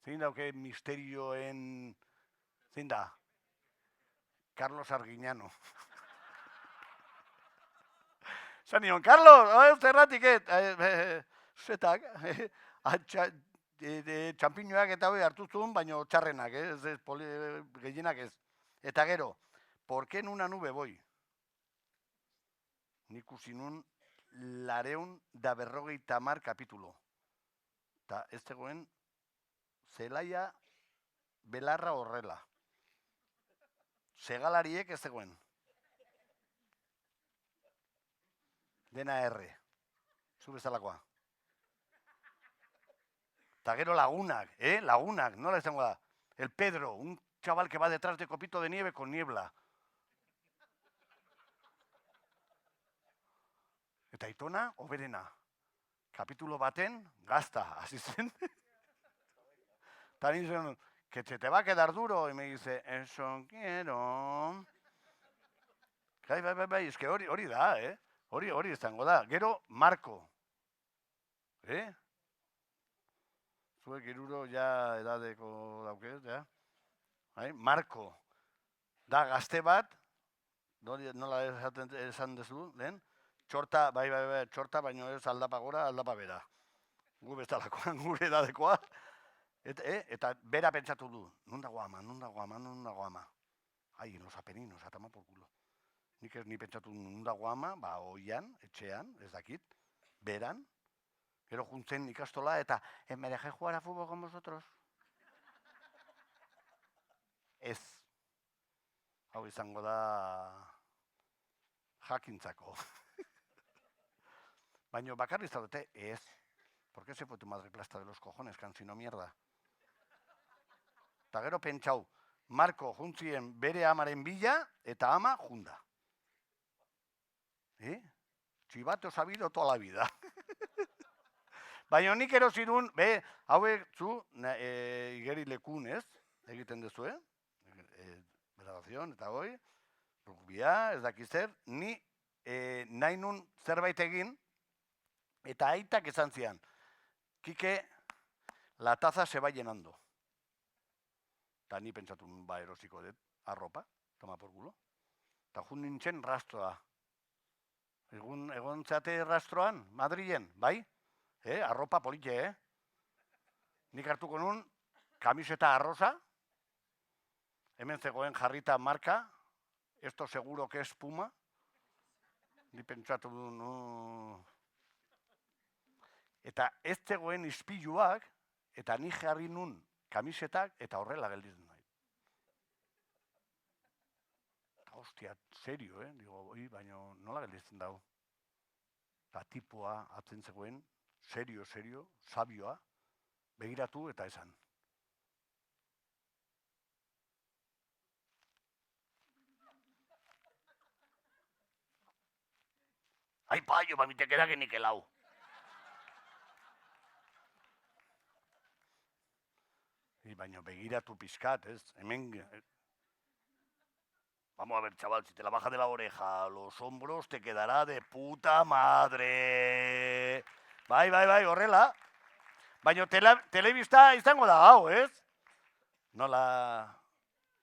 Speaker 1: Zein dauke misterioen... Zein da? Carlos Arguiñano. Zanion, Carlos, zerratiket. Zetak, txampiñoak eta hori hartu zuen, baina txarrenak, gehienak ez. Eta gero, ¿por qué en una nube voy? Nik usi nun 250 kapitulo. Eta ez zegoen, zelaia belarra horrela. Segalariek ez zegoen. Dena erre. Zu bezalakoa. Eta gero lagunak, lagunak, nola izango da? El Pedro, un chaval que va detrás de copito de nieve con niebla. Eta Aitona, oberena. Kapitulo baten, gazta, hasi zen. Eta nintzen, que se te va a quedar duro, y me dice, eso quiero. Bai, eske hori da, hori izango da. Gero, Marko. Zuek iruro ja edadeko daukez, ja? Marko. Da gazte bat, nola esan dezu, lehen? Txorta, bai, txorta, baino ez aldapa gora, aldapa bera. Gu bezalakoan, gure edadekoa. Eta bera pentsatu du, non dago ama. Ai, en los Apeninos, atama por culo. Nik ez ni pentsatu non dago ama, ba, oian, etxean, ez dakit, beran. Gero juntzen ikastola eta, ¿me dejé jugar a fútbol con vosotros? Ez. Hau izango da jakintzako. Baina bakarri zaudete, ez. ¿Por qué se fue tu madre plasta de los cojones, cansino mierda? Eta gero pentsau, Marko juntzien bere amaren bila eta ama junda. Chivato sabido toda la vida. Baina nik erosirun, hauek zu, igeri lekun ez, egiten dezu, Federazion eta hoi, rugbia, ez dakizer, ni nahi nun zerbait egin, eta aitak esan zian, Kike, la taza se va llenando. Eta ni pentsatu ba erosiko dut, arropa, toma por culo. Eta jun nintzen rastroa. Egon zeate rastroan, Madrilen, bai? Arropa polite, Nik hartuko nun, kamiseta arrosa, hemen zegoen jarrita marka, esto seguro que es Puma. Ni pentsatu du, Eta ez zegoen ispiluak, eta ni jarri nun kamisetak, eta horrela gelditzen nahi. Eta hostia, serio, Digo, baina nola gelditzen dago? Eta tipua atzen zegoen, serio, sabioa, begiratu eta esan. Ai, paio, ba, te queda que niquelau. Baina begiratu pizkat, ez? Hemen... Vamos a ver, chaval, si te la baja de la oreja a los hombros, te quedará de puta madre. Bai, horrela. Baina telebista izango da, hau, ez? Nola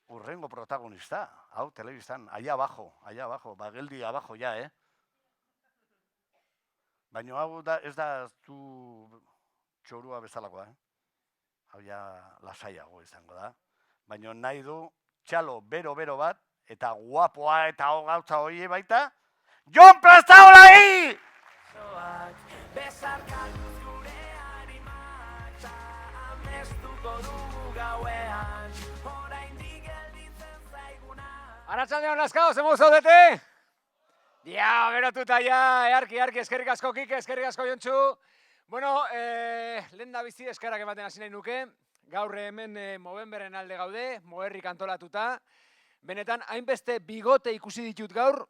Speaker 1: urrengo protagonista. Hau, telebistan, allá abajo, ba, geldi abajo ya, Baina hau ez da zu txorua bezalakoa, Hau ja lasaiago izango da. Baina nahi du txalo bero bat eta guapoa eta gautza hoie baita, Jon Plazaolai!
Speaker 3: Besarkatuz gure harimak ta amestuko dugu gauean oraindik gelditzen zaiguna.
Speaker 4: Arratsaldeon Lazkao, zemo zaudete? Ja, berotuta ja, earki, eskerrik asko Kike, eskerrik asko Jontxu. Bueno, lehen da bizi eskerrak ematen hasi nahi nuke. Gaur hemen Movemberen alde gaude, Moherrik antolatuta. Benetan, hainbeste bigote ikusi ditut gaur,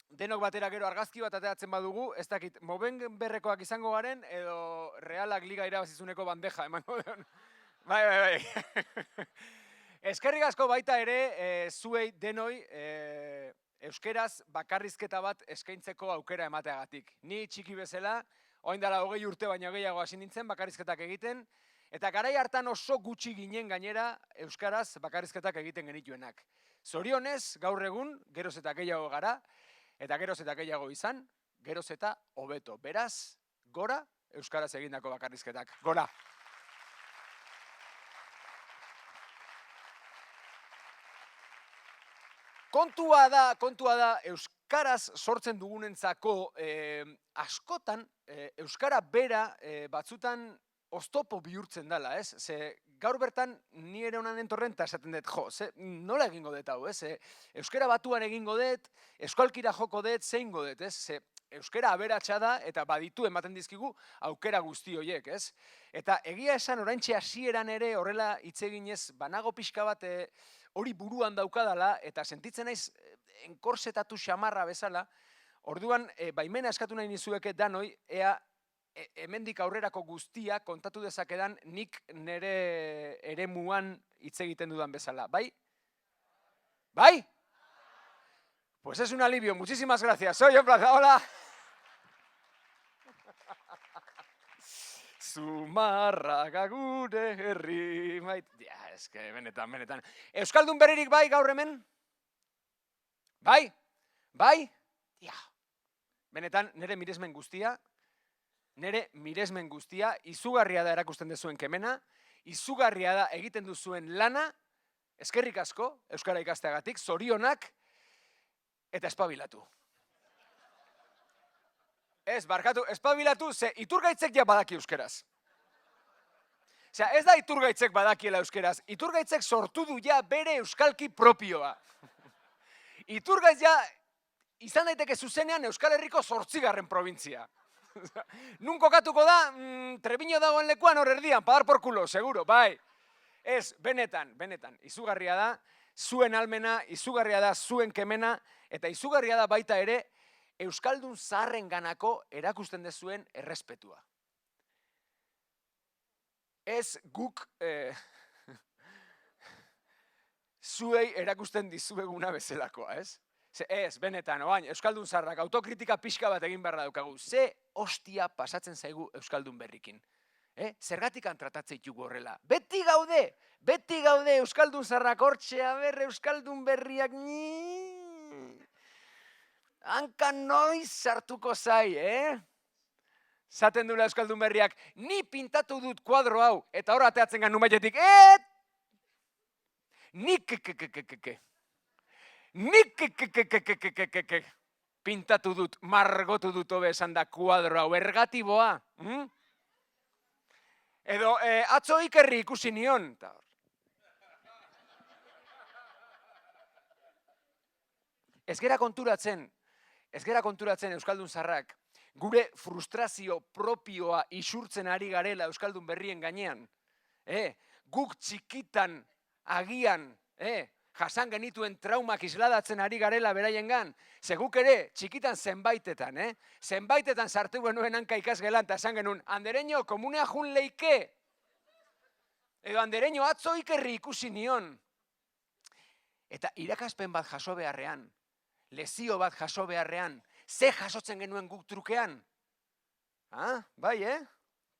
Speaker 4: denok batera gero argazki bat ateratzen badugu, ez dakit, Movemberrekoak izango garen, edo Realak liga irabazizuneko bandeja, emango den. Bai. Eskerrik asko baita ere, zuei denoi, euskeraz bakarrizketa bat eskaintzeko aukera emateagatik. Ni txiki bezala, orain dela 20 urte baino gehiago hasi nintzen bakarrizketak egiten, eta garai hartan oso gutxi ginen gainera euskaraz bakarrizketak egiten genituenak. Zorionez, gaur egun, geroz eta gehiago gara, eta geroz eta gehiago izan, geroz eta hobeto. Beraz, gora euskaraz egindako bakarrizketak. Gora! Kontua da, euskaraz sortzen dugunentzako askotan, euskara bera batzutan oztopo bihurtzen dela, ez? Ze gaur bertan ni ere honan entorren eta esaten dut, nola egingo dut hau, ez? Euskara batuan egingo dut, euskalkira joko dut, zeingo dut, ez? Ze euskara aberatsa da eta baditu ematen dizkigu aukera guzti horiek, ez? Eta egia esan oraintxe hasieran ere horrela hitz eginez banago pixka bat hori buruan daukadala, eta sentitzen naiz enkorsetatu xamarra bezala, orduan baimena eskatu nahi nizueke danoi, ea hemendik aurrerako guztia kontatu dezakedan nik nere eremuan hitz egiten dudan bezala. Bai? Bai? Pues es un alivio, muchísimas gracias. Soy Jon Plazaola. Zumarraga gure herri mait... Ja, eske, benetan. Euskaldun berririk bai gaur hemen? Bai? Bai? Ja. Benetan, nire miresmen guztia, izugarria da erakusten duzuen kemena, izugarria da egiten duzuen lana, eskerrik asko, euskara ikasteagatik, zorionak, eta espabilatu. Ez, barkatu, espabilatu, ze Iturgaitzek ja badaki euskeraz. Osea, ez da Iturgaitzek badakiela euskeraz, Iturgaitzek sortu du ja bere euskalki propioa. Iturgaitz ja izan daiteke zuzenean Euskal Herriko 8. provintzia. Nun kokatuko da, Trebiño dagoen lekuan hor erdian, padar por culo, seguro, bai. Ez, benetan, izugarria da, zuen almena, izugarria da zuen kemena, eta izugarria da baita ere, Euskaldun zaharrenganako erakusten dezuen errespetua. Ez guk zuei erakusten dizueguna bezalakoa, ez? Ez, benetan, oain, Euskaldun zaharrak autokritika pixka bat egin beharra daukagu. Ze hostia pasatzen zaigu Euskaldun berrikin. Zergatikan tratatzen ditugu horrela. Beti gaude Euskaldun zaharrak hortxea berre Euskaldun berriak... Hankan noiz sartuko zai, Zaten duela Euskaldun berriak, ni pintatu dut kuadro hau, eta hor ateatzen gan numaitetik, nik pintatu dut, margotu dut hobe esan da kuadro hau, ergatiboa. Edo, atzo Ikerri ikusi nion. Ez gera konturatzen Euskaldun zaharrak, gure frustrazio propioa isurtzen ari garela Euskaldun berrien gainean. Guk txikitan agian, jasan genituen traumak isladatzen ari garela beraiengan. Ze guk ere txikitan zenbaitetan sartu genuen hanka ikasgelan, eta esan genuen, andereño, komunea jun leike. Edo andereño, atzo Ikerri ikusi nion. Eta irakaspen bat jaso beharrean, lezio bat jaso beharrean, ze jasotzen genuen guk trukean? Bai,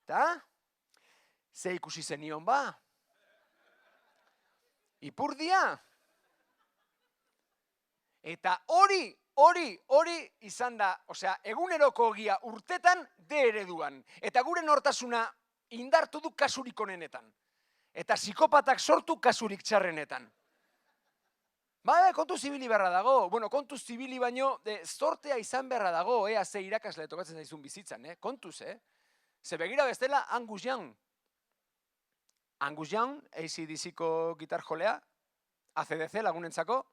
Speaker 4: Ta? Ze ikusi zenion ba? Ipurdia? Eta hori izan da, osea, eguneroko ogia urtetan de ereduan. Eta gure nortasuna indartu du kasurik onenetan. Eta psikopatak sortu kasurik txarrenetan. Kontu zibili beharra dago. Bueno, kontu zibili baino, zortea izan beharra dago, ze irakasle tokatzen zaizun bizitzan, kontuz, Ze begira bestela, Angus Young. Angus Young, AC/DC-ko gitar jolea, ACDC lagunentzako.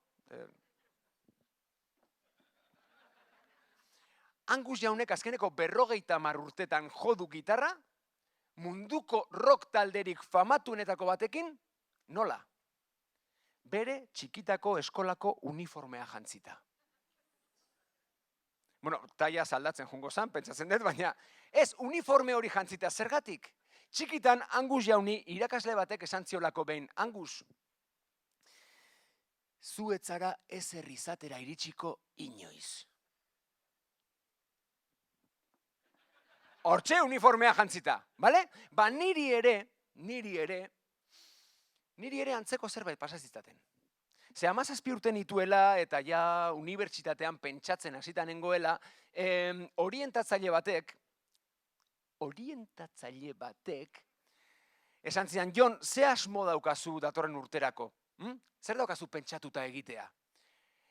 Speaker 4: Angus Youngek azkeneko 50 urtetan jodu gitarra, munduko rock talderik famatuenetako batekin, nola? Bere txikitako eskolako uniformea jantzita. Bueno, taia aldatzen jungo zan, pentsatzen dut, baina ez uniforme hori jantzita zergatik. Txikitan Angus Youngi irakasle batek esan ziolako behin, Angus, zu etzara ezer izatera iritsiko inoiz. Hortxe uniformea jantzita, bale? Ba niri ere antzeko zerbait pasaziztaten. Ze 17 urte nituela eta ja unibertsitatean pentsatzen hasita nengoela, orientatzaile batek, esan zidan, Jon, ze asmo daukazu datorren urterako? Zer daukazu pentsatuta egitea?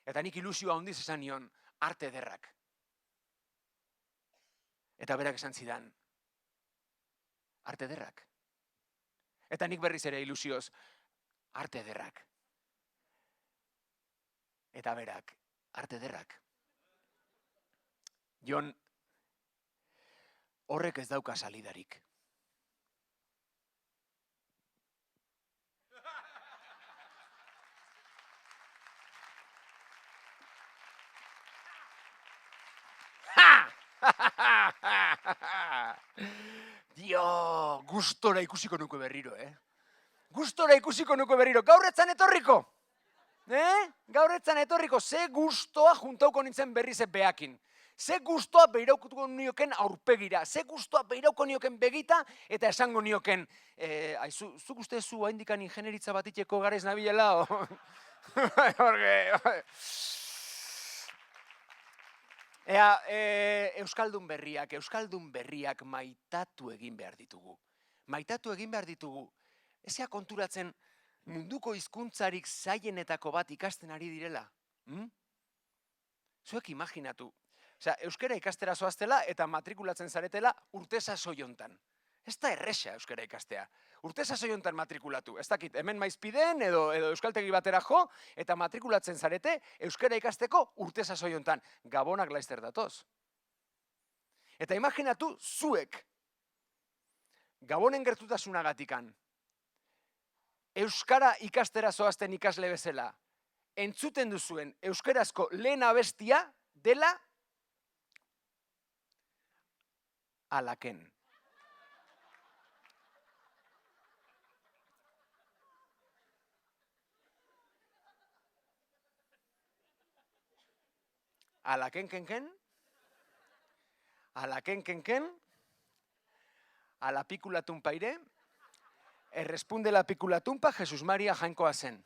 Speaker 4: Eta nik ilusioa handiz esan nion, arte ederrak. Eta berak esan zidan, arte ederrak. Eta nik berriz ere ilusioz, arte ederrak. Eta berak, arte ederrak. Jon, horrek ez dauka salidarik. Dio, gustora ikusiko nuke berriro, Gustora ikusiko nuke berriro. Gaur etzan etorriko. Gaur etzan etorriko. Ze gustoa juntauko nintzen berriz behakin. Ze gustoa behirauko nioken aurpegira. Ze gustoa behirauko nioken begita eta esango nioken, zuk uste zu haindikan ingenieritza batiteko garez nabilela? Euskaldun berriak maitatu egin behar ditugu. Ezea konturatzen munduko hizkuntzarik zailenetako bat ikasten ari direla. Zuek imaginatu. Euskara ikastera zoaztela eta matrikulatzen zaretela urte sasoi hontan. Ez da erresa euskara ikastea. Urte sasoi hontan matrikulatu. Ez dakit, hemen maizpideen edo euskaltegi batera jo eta matrikulatzen zarete euskara ikasteko urte sasoi hontan. Gabonak laizter datoz. Eta imaginatu zuek Gabonen gertutasunagatikan euskara ikastera zoazten ikasle bezala entzuten duzuen euskarazko lehen abestia dela Alaken. Alaken-ken-ken, alaken-ken-ken, alapikulatunpaire, erresponde la pikulatunpa Jesus Maria Jainkoa zen.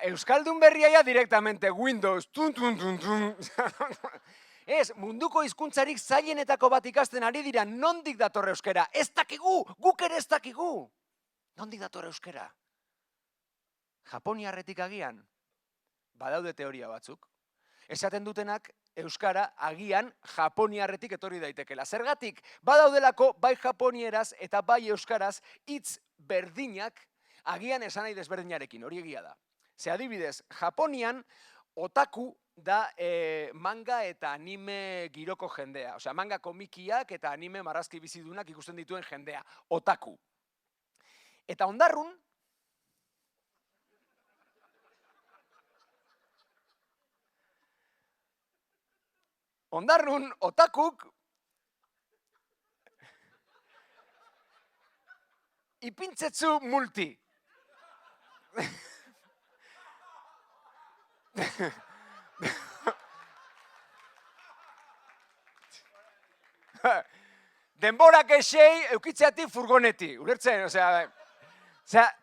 Speaker 4: Euskaldun berriaia directamente Windows, Ez, munduko hizkuntzarik zailenetako bat ikasten ari dira, nondik datorre euskera? Ez dakigu, guk ere ez dakigu. Nondik datorre euskera? Japoniarretik agian? Badaude teoria batzuk. Esaten dutenak, euskara agian japoniarretik etorri daitekela. Zergatik, badaudelako bai japonieraz eta bai euskaraz hitz berdinak agian esan nahi desberdinarekin, hori egia da. Ze adibidez, Japonian otaku da manga eta anime giroko jendea. Osea, manga komikiak eta anime marrazki bizidunak ikusten dituen jendea. Otaku. Eta ondarrun, otakuk ipintzetzu multi. Denborak esei eukitzeatik furgoneti, ulertzen, osea,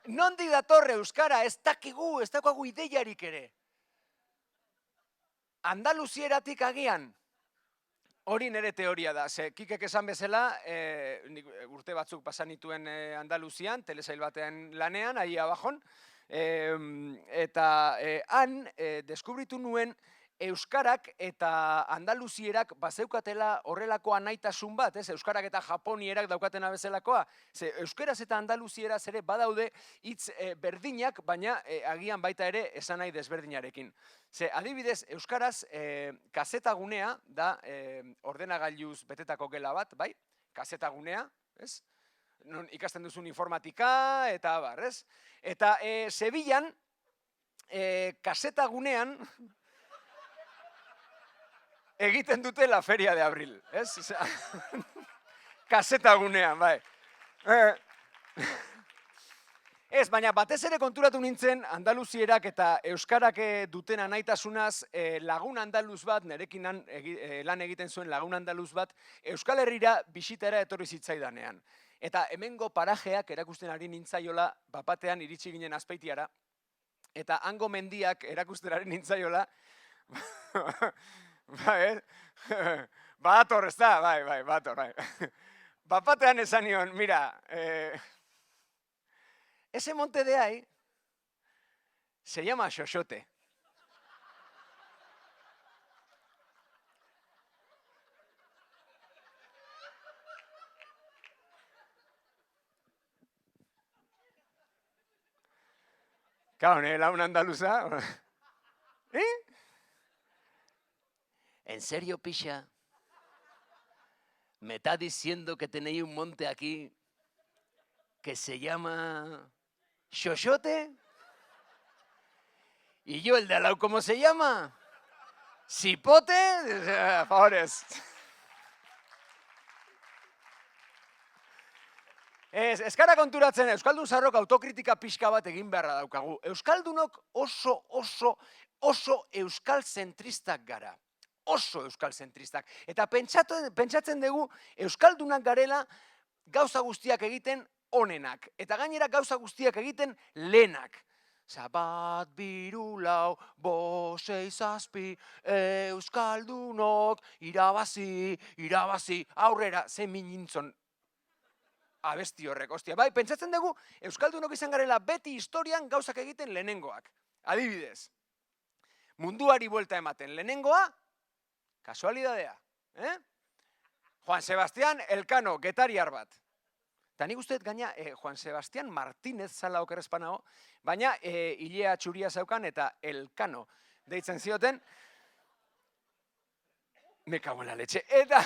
Speaker 4: nondik datorre euskara, ez dakigu, ez dakigu ideiarik ere. Andaluzieratik agian, Hori nire teoria da, ze Kikek esan bezala, nik urte batzuk pasan nituen Andaluzian, telesail batean lanean, ahi abajon, eta han deskubritu nuen Euskarak eta Andaluzierak bazeukatela horrelako anaitasun bat, ez? Euskarak eta Japonierak daukatena bezalakoa. Ze Euskaraz eta Andaluzieraz ere badaude hitz berdinak, baina agian baita ere esan nahi desberdinarekin. Ze adibidez, Euskaraz kazetagunea da ordenagailuz betetako gela bat, bai? Kazetagunea, ez? Non ikasten duzun informatika eta abar, ez? Eta Sevillan kazetagunean egiten dute la Feria de Abril, ez? Kazetagunean, bai. Ez, baina batez ere konturatu nintzen Andaluzierak eta Euskarak duten anaitasunaz lagun andaluz bat, nerekin lan egiten zuen lagun andaluz bat, Euskal Herrira bisitara etorri zitzaidanean. Eta hemengo parajeak erakusten ari nintzaiola, bapatean iritsi ginen Azpeitiara, eta hango mendiak erakusten ari nintzaiola, Bator, ez da? Bai, bator, bai. Bapatean esan nion, mira, ese monte de ahí se llama Xoxote. Claro, ¿no? La una andaluza. ¿En serio, picha? ¿Me está diciendo que tenéis un monte aquí que se llama Xoxote? ¿Y yo el de al lado cómo se llama? ¿Sipote? Favores. Ez gara konturatzen, Euskaldun Zarrok autokritika pixka bat egin beharra daukagu. Euskaldunok oso euskal-zentristak gara. Oso euskal-zentristak. Eta pentsatzen dugu Euskaldunak garela gauza guztiak egiten onenak. Eta gainera gauza guztiak egiten lehenak. Bat, biru, lau, bosei, zazpi, Euskaldunok, irabazi, aurrera, ze minintzon abesti horrek, ostia. Bai, pentsatzen dugu Euskaldunok izan garela beti historian gauzak egiten lehenengoak. Adibidez, munduari buelta ematen lehenengoa, kasualidadea. Juan Sebastián Elkano, getariar bat. Eta nik usteet gaina Juan Sebastián Martínez zala okerrezpanago, baina hilea txuria zaukan eta Elkano deitzen zioten, me cago en la leche. Eta,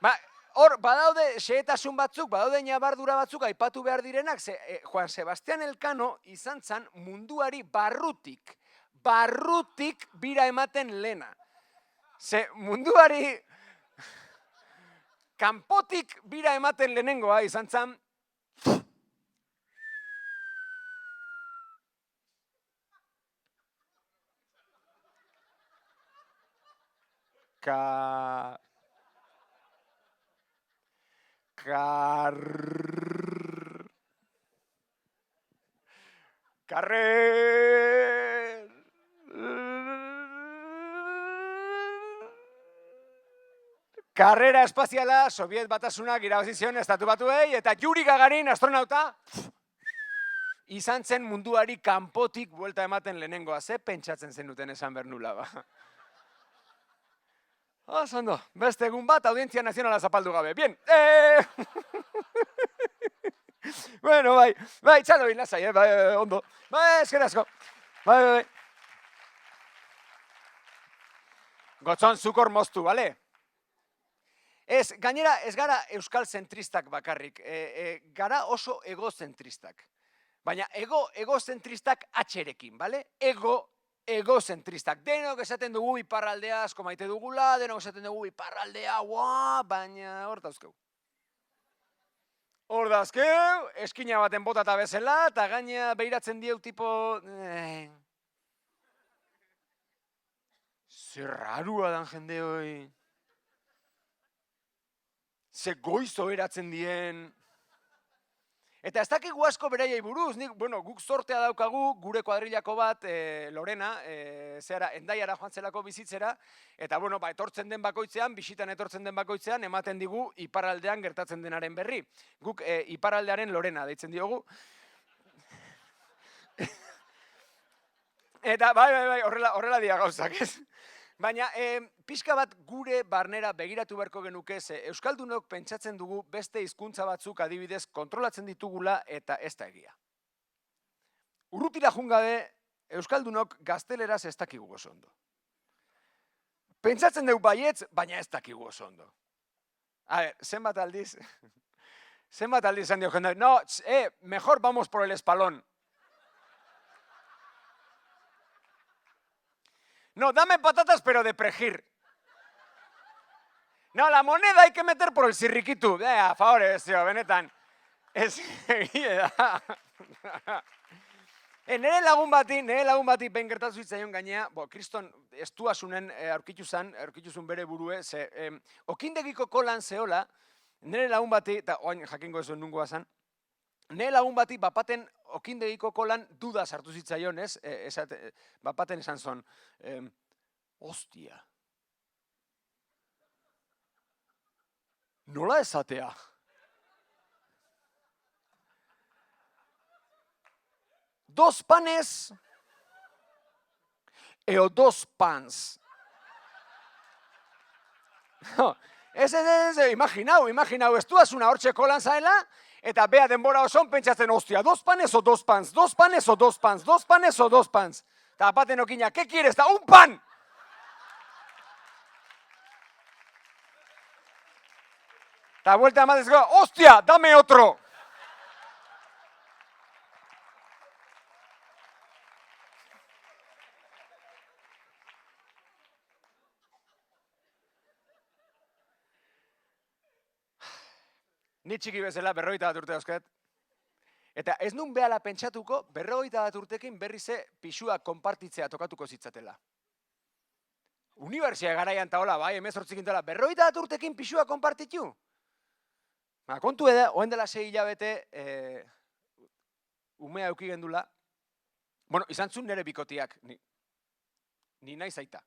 Speaker 4: bai, hor, badaude xehetasun batzuk, badaude ñabardura batzuk aipatu behar direnak, Juan Sebastián Elkano izan zan munduari barrutik bira ematen lena. Ze munduari kanpotik bira ematen lehenengoa izan zan, Karrera espaziala, Soviet Batasunak irabazi zion estatu batuei, eta Yuri Gagarin, astronauta, izan zen munduari kanpotik buelta ematen lehenengoa. Ze pentsatzen zenuten esan bernula, ba. Ondo, beste egun bat, Audientzia Nazionala zapaldu gabe. Bien. Bueno, bai, txalo binazai, ondo. Bai, eskerazko. Bai. Gotzon zukor moztu, bale? Ez, gainera, ez gara euskal-zentristak bakarrik, gara oso egozentristak. Baina egozentristak atxerekin, bale? Egozentristak. Denok esaten dugu iparraldea asko maite dugula, denok esaten dugu iparraldea, baina hor dauzkeu. Hor dauzkeu, eskina baten botata bezala, eta gaina behiratzen dieu tipo... Zer rarua dan jende hoi. Ze goizo eratzen dien. Eta ez dakigu asko beraiei buruz, guk sortea daukagu, gure kuadrilako bat, Lorena, Hendaiara joan zelako bizitzera, eta etortzen den bakoitzean, bisitan etortzen den bakoitzean, ematen digu iparraldean gertatzen denaren berri. Guk iparraldearen Lorena deitzen diogu. Eta bai, horrela dira gauzak, ez? Baina, pixka bat gure barnera begiratu beharko genuke, ze Euskaldunok pentsatzen dugu beste hizkuntza batzuk adibidez kontrolatzen ditugula eta ez da egia. Urrutira jungabe, Euskaldunok gazteleraz ez dakigu oso ondo. Pentsatzen dugu baietz, baina ez dakigu oso ondo. A ver, zenbat aldiz esan dio jendea, no, mejor vamos por el espalón. No, dame patatas, pero de perejil. No, la moneda hay que meter por el zirrikitu. A favor, tío, benetan. Ez egia da. Nere lagun bati behin gertatu zitzaion gainea, kriston estuasunen aurkituzun bere burue, ze okindegiko kolan zehola, nere lagun bati, eta oain jakingo ezuen nungoa zan, nere lagun bati bapaten okindegiko kolan duda sartu zitzaion, ez? Bapaten esan zon, hostia. Nola esatea? Dos panes eo dos pans. Ez, imaginau, estuazuna hortxe kolan zaela, eta bea denbora oson pentsatzen, hostia, dos panes o dos pans, dos panes o dos pans, dos panes o dos pans. Eta apaten okina, ¿qué quieres? Da, un pan! Eta vuelta amatezko, hostia, dame otro! Ni txiki bezala 41 urte dauzkat. Eta ez nun behala pentsatuko 41 urtekin berrize pisua konpartitzea tokatuko zitzatela. Unibertsia garaian eta hola, bai, 18 dela, 41 urtekin pisua konpartitu. Kontu eda, oen dela 6 hilabete umea euki gendula. Bueno, izan zuen nire bikotiak, ni nahi zaita.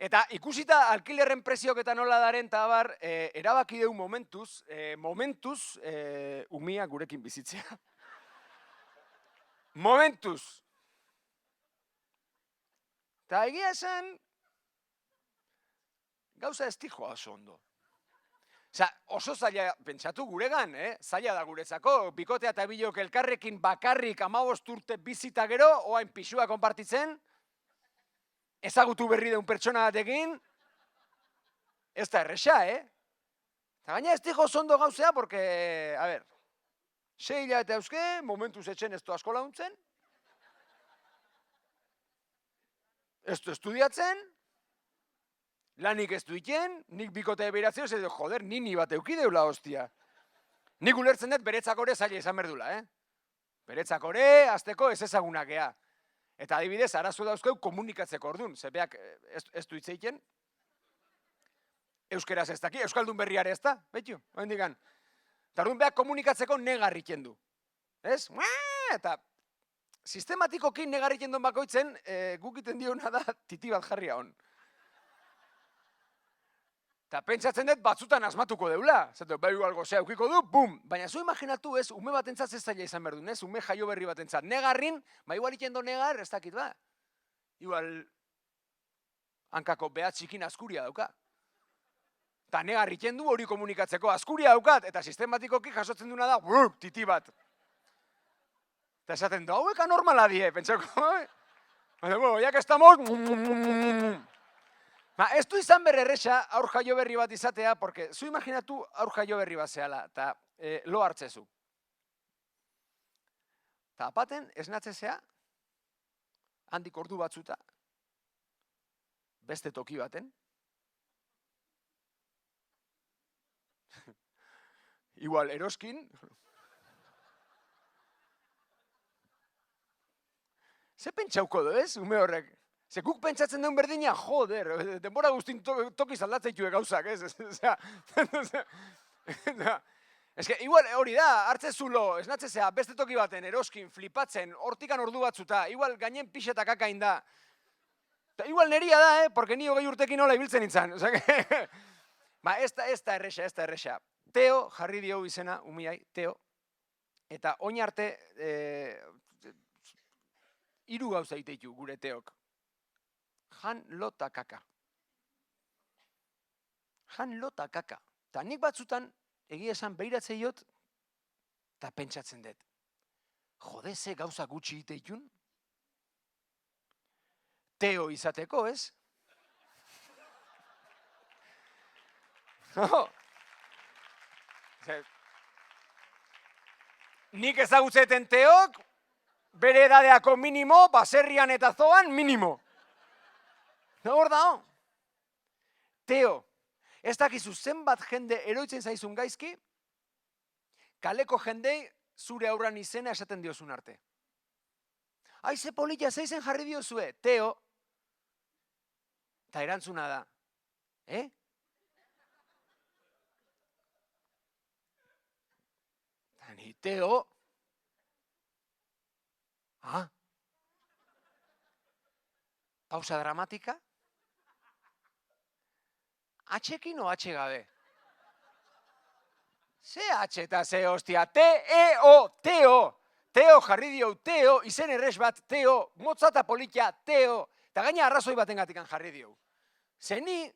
Speaker 4: Eta ikusita alkilerren preziok eta nola daren eta abar, erabaki deu momentuz umia gurekin bizitzea. Momentuz. Eta egia esan, gauza ez tijoa oso ondo. Osa, oso zaila pentsatu guregan, zaila da guretzako, bikotea eta bilok elkarrekin bakarrik 15 urte bizita gero, oain pisua konpartitzen, ezagutu berri deun pertsona batekin, ez da erresa, Eta gaina ez dijo zondo gauzea, porque, a ver, 6 hilabete euske, momentuz etxen ez du asko launtzen, ez du estudiatzen, lanik ez du iten, nik bikote beratzeo, ez edo, joder, nini bat eukideula, hostia. Nik ulertzen dut beretzakore zaila izan berdula, Beretzakore, azteko ez ezagunakea. Eta adibidez, arazo dauzkeu komunikatzeko orduan, zebeak ez du hitzeiten. Euskeraz ez daki, euskaldun berriare ez da, betiu, oendikan. Eta orduan beak komunikatzeko negarriken du. Ez? Eta sistematikokin negarriken duen bakoitzen, gukiten diona da titi bat jarria hon. Eta pentsatzen dut batzutan asmatuko deula. Zato, bai igual gozea eukiko du, bum! Baina zu imaginatu ez, ume batentzat ez zaila izan behar du, ume jaio berri batentzat. Negarrin, ba igual ikendo negar, ez dakit ba. Igual, hankako behat txikin askuria dauka. Eta negar ikendu hori komunikatzeko askuria daukat, eta sistematikoki jasotzen duna da, titi bat. Eta esaten du, hauek anormala die, pentsako. Bueno, ya que estamos... Ez du izan berrerresa aur jaio berri bat izatea, porque zu imaginatu aur jaio berri bat zehala, eta lo hartzezu. Eta apaten, esnatzezea, handik ordu batzuta, beste toki baten. Igual, eroskin. Ze pentsauko du, ez, ume horrek? Ze guk pentsatzen duen berdina, joder, denbora guztin tokiz aldatzeitu gauzak, ez? Eske, igual hori da, hartze zulo, esnatzezea, beste toki baten, eroskin, flipatzen, hortikan ordu batzuta, igual gainen pixetak akain da. Ta igual neria da, porque ni hogei urtekin nola ibiltzen nintzen. Osea, ba, ez da erresa. Teo, jarri dio izena, umiai, Teo. Eta oin arte, 3 gauza iteitu gure Teok. Jan, lo ta kaka. Jan, lo ta kaka. Ta nik batzutan, egia esan beiratzeiot, eta pentsatzen dut. Jode, ze gauza gutxi iteitun? Teo izateko, ez? No. Nik ezagutzeten Teok, bere edadeako minimo, baserrian eta zoan minimo. No, hor da, Teo, ez dakizu zenbat jende eroitzen zaizun gaizki, kaleko jendei zure aurran izena esaten diozun arte. Aize polita zeizen jarri diozue, Teo, eta erantzuna da, Ni Teo, pausa dramatika, H-ekin o H gabe? Ze H eta ze hostia, T-E-O, Teo. Teo jarri dio, Teo, izen errez bat, Teo, motzata politia, Teo. Eta gaina arrazoi batengatikan jarri dio. Zeni,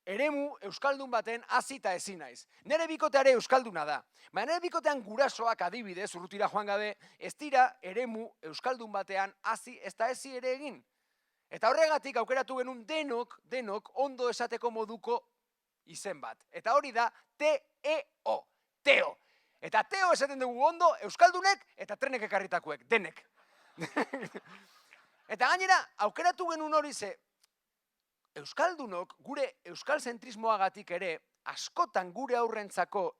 Speaker 4: eremu euskaldun baten hasi eta ezin naiz. Nere bikoteare euskalduna da. Baina nere bikotean gurasoak adibidez, urrutira joan gabe, ez dira eremu euskaldun batean hasi ez da ezi ere egin. Eta horregatik aukeratu genuen denok ondo esateko moduko izen bat. Eta hori da T-E-O, Teo. Eta Teo esaten dugu ondo euskaldunek eta trenek ekarritakuek, denek. Eta gainera, aukeratu genuen hori ze, euskaldunok gure euskal zentrismoagatik ere askotan gure aurrentzako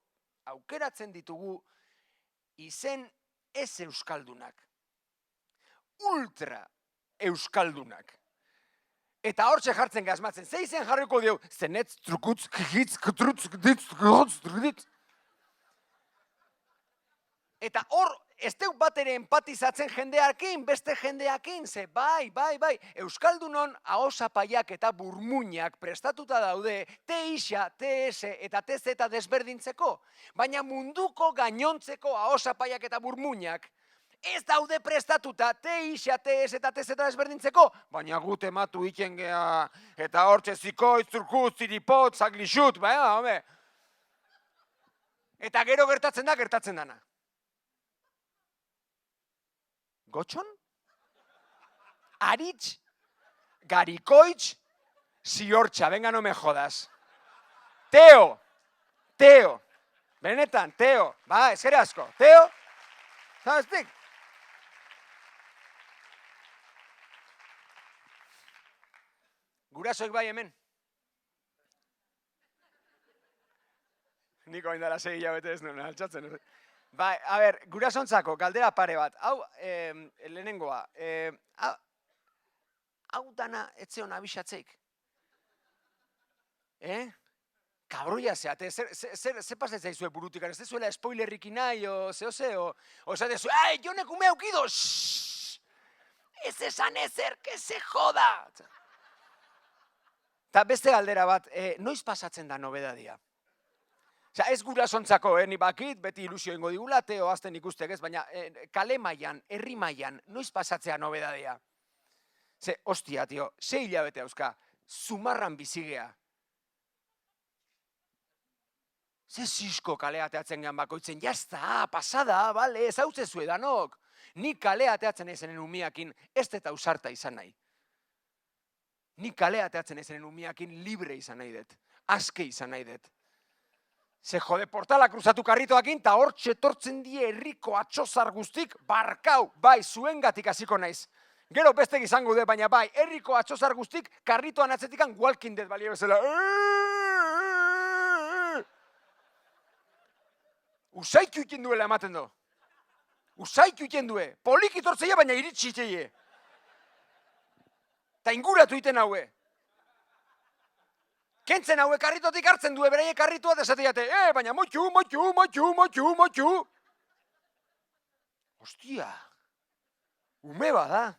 Speaker 4: aukeratzen ditugu izen ez euskaldunak. Ultra euskaldunak. Eta hortxe jartzen gazmatzen, ze izen jarriko diu, zenetz, trukutz, kikitz, kutrutz, ditz, grotz, truditz. Eta hor, ez deuk bat ere empatizatzen jendeakin, beste jendeakin, ze bai, Euskaldunon ahosapaiak eta burmuinak prestatuta daude T-isa, T-S eta TZ desberdintzeko, baina munduko gainontzeko ahosapaiak eta burmuinak ez daude prestatuta T-isa, TS eta TZ desberdintzeko, baina gut ematu iken gea, eta hortxe zikoitz, zurkutz, ziripot, zaglixut, baina, home. Eta gero gertatzen dana. Gotxon? Aritz? Garikoitz? Ziortxa, venga, no me jodas. Teo. Benetan, Teo. Ba, eskere asko. Teo? Zabestik? Gurasoek bai hemen. Niko indara 6 hilabete ez nuen, altxatzen. Bai, a ber, gurasontzako, galdera pare bat. Hau, lehenengoa. Hau dana etzeon abixatzeik. Kabroia zeate, ze pasetza izue burutik, ez dezuela spoilerrik nahi, o esatezu, jonek ume aukido, ez esan ezer, que se joda. Eta beste galdera bat, noiz pasatzen da nobedadia? Osea, ez gurasontzako, ni bakit, beti ilusio ingo digula, Teo azten ikustek ez, baina kale mailan, herri mailan, noiz pasatzea nobedadea? Ze, ostia, tio, 6 hilabete hauzka, zumarran bizigea. Ze zisko kalea teatzen gehan bakoitzen, jazta, pasada, bale, ez hau zezu edanok. Nik kalea teatzen ezenen umiakin, ez eta usarta izan nahi. Nik kalea teatzen ezenen umiakin libre izan nahi dut, aske izan nahi dut. Ze jode portala kruzatu karritoakin, eta hor txetortzen die herriko atxozar guztik, barkau, bai, zuengatik hasiko naiz. Gero bestek izango dut, baina bai, herriko atxozar guztik, karritoan atzetikan Walking Dead balio bezala. Usaitu iten duela ematen do. Usaitu iten due. Polik itortzeia, baina iritsi iteie. Ta inguratu iten haue. Kentzen hauek karritotik hartzen du beraiek karritua, desatiate, baina motxu. Ostia, ume bada.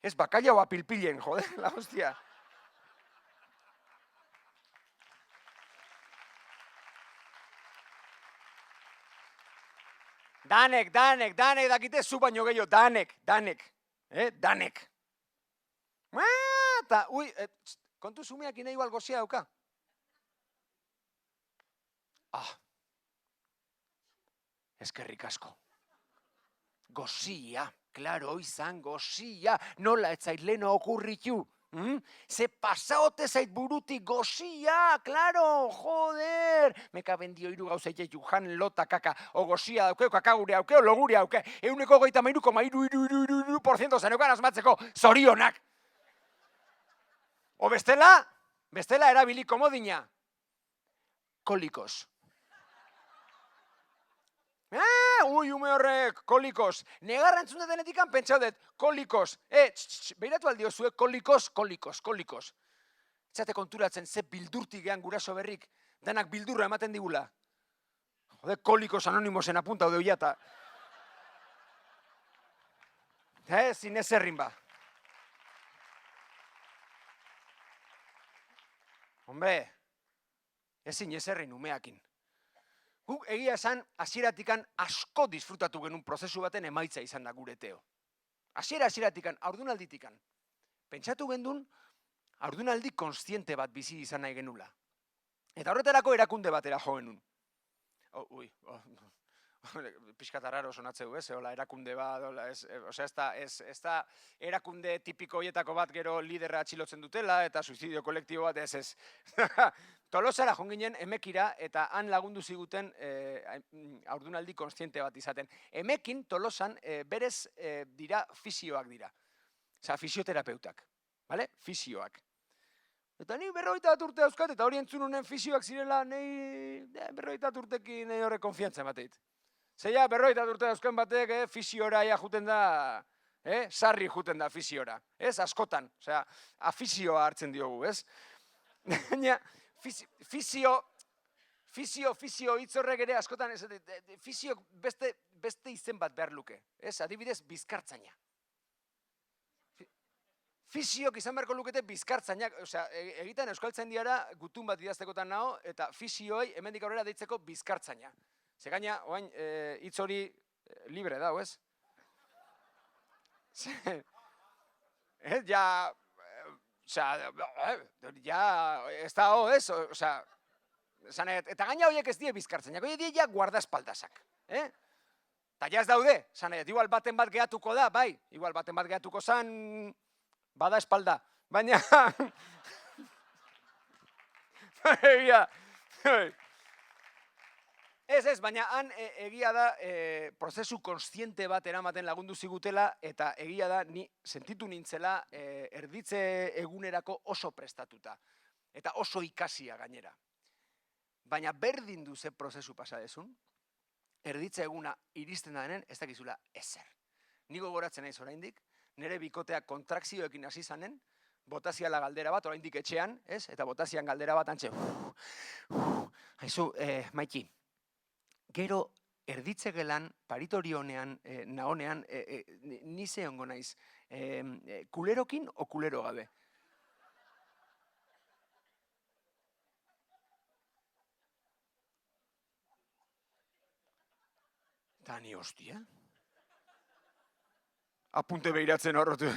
Speaker 4: Ez bakailaua pilpilen, joder, la hostia. Danek dakite zu baino gehiago, danek. Danek. Eta, kontu zumeak ina igual gozia dauka. Eskerrik asko. Gozia, klaro izan, gozia. Nola ez zait leno okurritu. Ze pasaote zait burutik gozia, klaro, joder. Meka bendio iru gauzaitek jan lota kaka. O gozia daukeo, kakagure daukeo, logure daukeo. 133,3% zeneukan asmatzeko zorionak. O bestela erabili komodina. Kolikos. Ume horrek, kolikos. Negarra entzun detenetikan pentsaudet, kolikos. Beiratu aldio zue, kolikos. Txate konturatzen, ze bildurtik gehan guraso berrik, danak bildurra ematen digula. Jode, kolikos anonimosen apunta hau deuiata. Zin ez errin ba. Hombre, ezin ez errin umeakin. Guk egia esan, hasieratikan asko disfrutatu genuen prozesu baten emaitza izan da gure teo. Hasieratikan, haurdunalditikan. Pentsatu gendun, haurdunaldi konstiente bat bizi izan nahi genula. Eta horretarako erakunde batera jo genuen. Piskatarraro sonatzeu, ez? Hola, erakunde bat, ez da erakunde tipiko hoietako bat gero liderra atxilotzen dutela, eta suizidio kolektibo bat, ez. Tolosara jonginen emekira eta han lagundu ziguten haurdunaldi konstiente bat izaten. Emekin Tolosan berez dira fisioak dira. Osa, fisioterapeutak. Vale? Fisioak. Eta ni 41 urte dauzkat, eta hori entzun honen fisioak zirela, ni 41 urtekin horre konfiantza emateit. Zeia, 41 urte dauzken batek, fisiora juten da, sarri juten da fisiora. Ez, askotan. Osea, afizioa hartzen diogu, ez? Baina, fisio hitz horrek ere askotan, fisio beste izen bat behar luke. Ez, adibidez, bizkartzaina. Fisiok izan beharko lukete bizkartzainak, osea, egiten euskaltzaindiara gutun bat idaztekotan nago, eta fisioi hemendik aurrera deitzeko bizkartzaina. Ze gaina, oain, hitz hori libre dago, ez? Ja, ez da, ez? Osea, eta gaina horiek ez die bizkartzainak, horiek die ja guardaespaldazak, Eta ja ez daude, igual baten bat gehatuko da, bai, igual baten bat gehatuko zan, bada espalda, baina... Ez, baina han egia da prozesu konstiente bat eramaten lagundu zigutela, eta egia da ni sentitu nintzela erditze egunerako oso prestatuta, eta oso ikasia gainera. Baina berdin du ze prozesu pasadezun, erditze eguna iristen da denen, ez dakizula ezer. Niko goratzen naiz oraindik, nire bikoteak kontrakzioekin hasi zanen, botaziala galdera bat, oraindik etxean, ez? Eta botazian galdera bat antxe. Haizu, Maiki, gero erditze gelan, paritorionean, nahonean, ni ze ongo naiz, kulerokin o kulero gabe? Tani hostia? Apunte behiratzen horretu.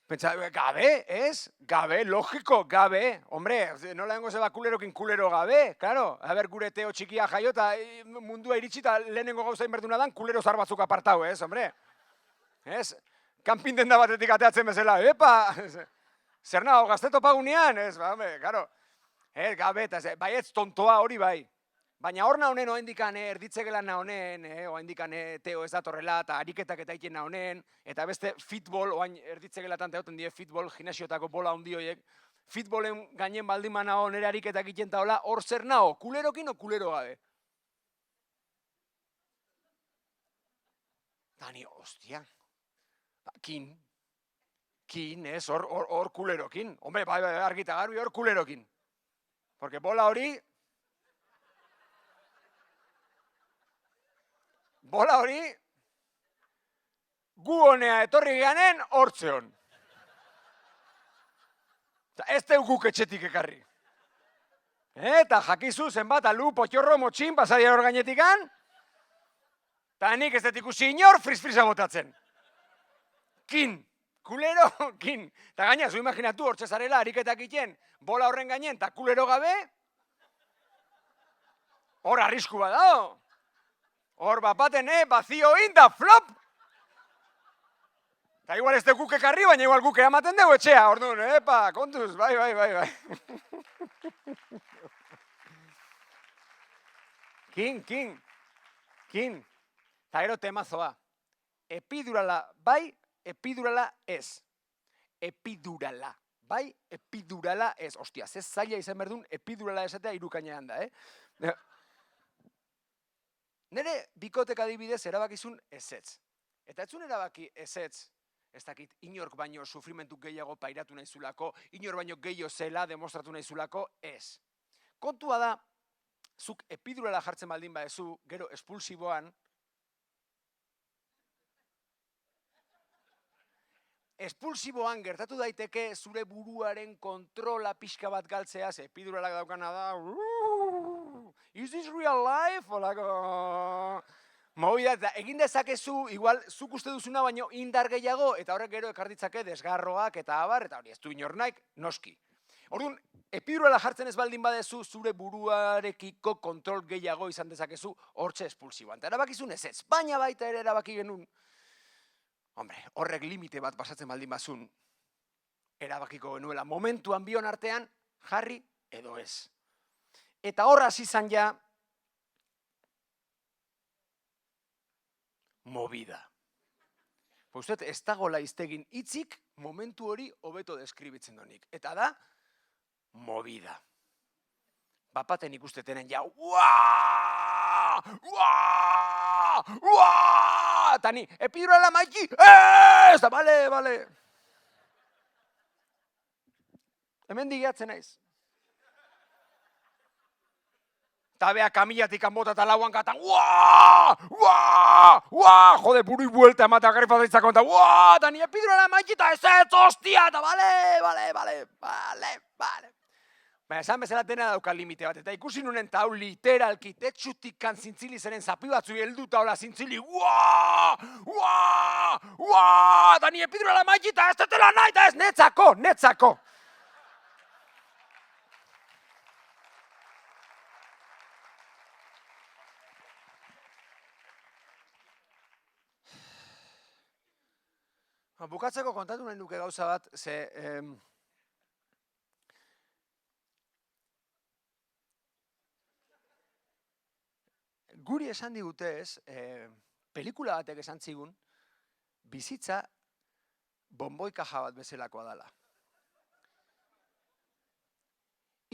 Speaker 4: Pentsa, gabe, ez? Gabe, logiko, gabe. Hombre, nola dengo zeba kulerokin kulero gabe, claro. Aber, gure teo txikia jaio eta mundua iritsi eta lehenengo gauza inberduna dan kulero zar batzuk apartau, ez, hombre? Ez? Kanpin denda batetik ateatzen bezala, epa! Zer nago, gazte topagunean, ez, ba, hombre, claro. Ez, gabe, eta bai ez tontoa hori bai. Baina hor nahonen oendikan erditzegelan nahonen, oendikan teo ez datorrela eta ariketak eta iten nahonen, eta beste fitbol, oain erditzegelatan teoten die fitbol, gimnasiotako bola hundi horiek, fitbolen gainen baldima naho nire ariketak iten taola, hor zer naho, kulerokin o kulero gabe? Dani, hostia, kin Kin, ez, hor kulerokin. Hombre, bai, argita garbi hor kulerokin. Porque bola hori gu honea etorri geanen hortzeon. Ez teu guk etxetik ekarri. Eta jakizu zenbat alu, potxorro, motxin, pasadia hor gainetikan, eta nik ez dut ikusi inor frizfriza botatzen. Kin, kulero, kin. Eta gaina, zu imaginatu hortxe zarela, ariketak iten, bola horren gainen, eta kulero gabe, hor arrisku badao. Hor bapaten, bazio inda, flop! Eta igual ez guk ekarri, baina igual guk eramaten dugu etxea, orduan, kontuz, bai. Kin. Eta gero temazoa. Epidurala bai, epidurala ez. Epidurala bai, epidurala ez. Ostia, ze zaila izan berdun epidurala esatea irukainean da, Nere bikotek adibidez erabakizun ezetz. Eta etzun erabaki ezetz, ez dakit, inork baino sufrimentu gehiago pairatu nahizulako, inor baino gehiago zela demostratu nahizulako, ez. Kontua da, zuk epidurala jartzen baldin badezu, gero espulsiboan, gertatu daiteke zure buruaren kontrola pixka bat galtzea, ze epiduralak daukana da, is this real life? Olako... Movida, eta egin dezakezu, igual, zuk uste duzuna baino indar gehiago, eta horrek gero ekarditzake desgarroak eta abar, eta hori ez du inor naik, noski. Orduan, epidurala jartzen ez baldin badezu, zure buruarekiko kontrol gehiago izan dezakezu, hortxe espulsiboan. Eta erabakizun ez, baina baita ere erabaki genuen. Hombre, horrek limite bat pasatzen baldin bazun, erabakiko genuela. Momentuan bion artean, jarri edo ez. Eta horraz izan ja, movida. Uste, ez dagoela iztegin hitzik momentu hori hobeto deskribitzen donik. Eta da, movida. Bapaten ikustetenen ja, eta ni, epidurala maiki, ez da, bale. Hemen digeatzen naiz. Eta beha kamilatik anbota eta lauan gatan, jode, burui buelta ematea garri fataitzako, eta ni epidurala maiki, eta ez, hostia, eta bale. Baina, esan bezala dena dauka limite bat, eta ikusi nunen eta hau literalki, tetsutik kan zintzili zeren zapi batzu helduta hola zintzili, eta ni epidurala maiki, eta ez tetela nahi, eta ez netzako. Bukatzeko kontatu nahi nuke gauza bat, ze... Guri esan digute ez, pelikula batek esan zigun, bizitza bonboi kaja bat bezalakoa dela.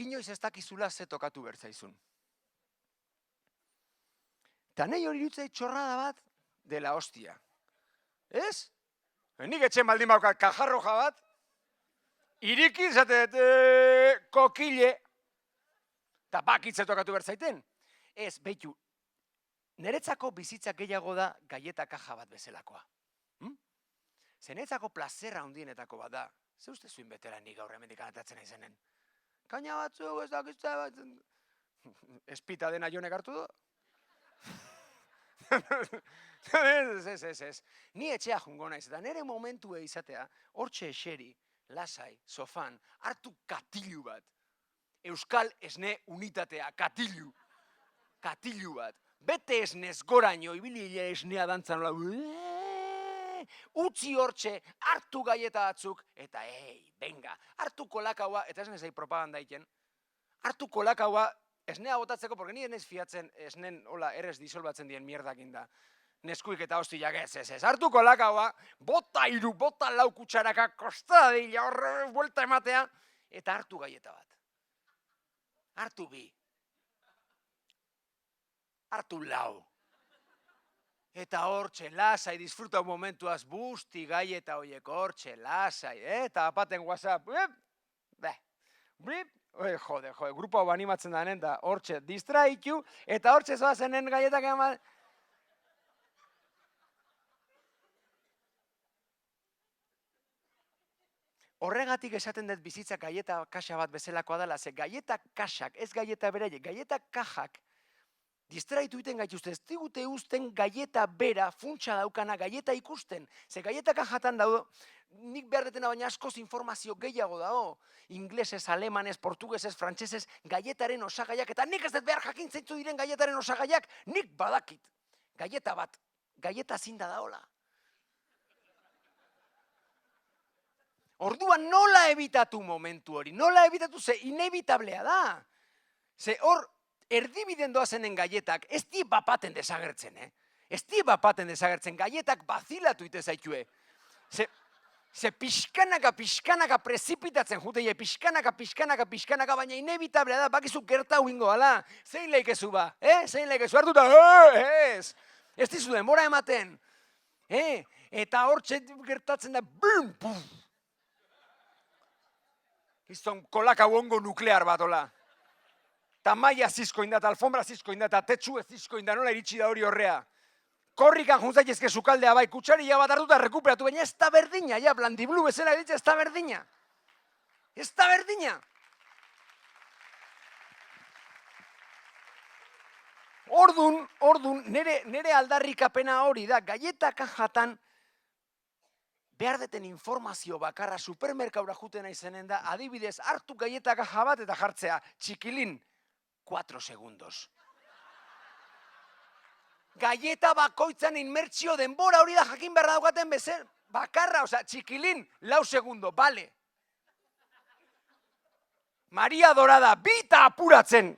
Speaker 4: Inoiz ez dakizula ze tokatu bertzaizun. Eta nahi hori dutzei txorrada bat dela hostia. Ez? Nik etxen baldin baukat kajarroja bat, irikin zatet kokile, eta bakitze tokatu bertzaiten. Ez, behitu, niretzako bizitza gehiago da gaieta kaja bat bezalakoa. Zenetzako plazerra hundienetako bat da. Ze uste zuen betera nik gaur hemendik anatatzen aizenen. Kaina batzuk ez dakizte bat... Espita dena jonek hartu du? Ez. Ni etxea jungo naiz, eta nire momentue izatea, hortxe eseri, lasai, sofan, hartu katilu bat. Euskal esne unitatea, katilu bat. Bete esnez goraino, ibili esnea dantzan hola, utzi hortxe, hartu gaieta batzuk, eta venga, hartu kolakaua, eta ez nezai propaganda iken, hartu kolakaua, esnea botatzeko, porque ni ez nez fiatzen esnen, hola, errez disolbatzen dien mierdakin da. Neskuik eta hostiak ez. Hartu kolakaua, bota iru, bota lau kutsaraka, kostada dila, horre, vuelta ematea, eta hartu gaieta bat. Hartu bi. Hartu lau. Eta hortxe, lasai, disfruta momentuaz, busti, gaieta hoiek, hortxe, lasai, eta apaten WhatsApp, jode, grupo hau animatzen da da, hortxe, distraitu, eta hortxe zoazenen gaietak eman. Horregatik esaten dut bizitza gaieta kaxa bat bezalakoa dela, ze gaieta kaxak, ez gaieta beraiek, gaieta kajak, distraitu iten gaituzte, ez digute uzten gaieta bera, funtsa daukana, gaieta ikusten. Ze gaieta kajatan dago, nik behar detena baina askoz informazio gehiago dago. Inglesez, alemanez, portugesez, frantsesez, gaietaren osagaiak, eta nik ez dut behar jakin zeintzu diren gaietaren osagaiak, nik badakit. Gaieta bat, gaieta zinda daola. Orduan nola ebitatu momentu hori, nola ebitatu, ze inevitablea da. Ze hor, erdibiden doazenen gaietak, ez di bapaten desagertzen, Ez di bapaten desagertzen, gaietak bazilatu ite zaitue. Ze pixkanaka prezipitatzen juteie, pixkanaka, baina inevitablea da, bakizu gerta huingo, ala. Zein leikezu ba, Zein leikezu, hartuta, ez. Ez dizu denbora ematen. Eta hor gertatzen da, bum, pum. Izton kolaka ongo nuklear bat, hola. Ta maia zizko inda, ta alfombra zizko inda, ta tetsu ez zizko inda, nola iritsi da hori horrea. Korrikan juntzaitezke sukaldea bai, kutsaria bat hartuta rekuperatu, baina ez da berdina, ja, blandiblu bezala ditzen, ez da berdina. Ez da berdina. Ordun, nere aldarrikapena hori da, gaieta kajatan, behar deten informazio bakarra supermerkaura juten aizenen da, adibidez, hartu gaieta kaja bat eta jartzea, txikilin, 4 segundos. Gaieta bakoitzan inmertsio denbora hori da jakin behar daukaten bezen, bakarra, txikilin, 4 segundo, bale. Maria Dorada, bita apuratzen.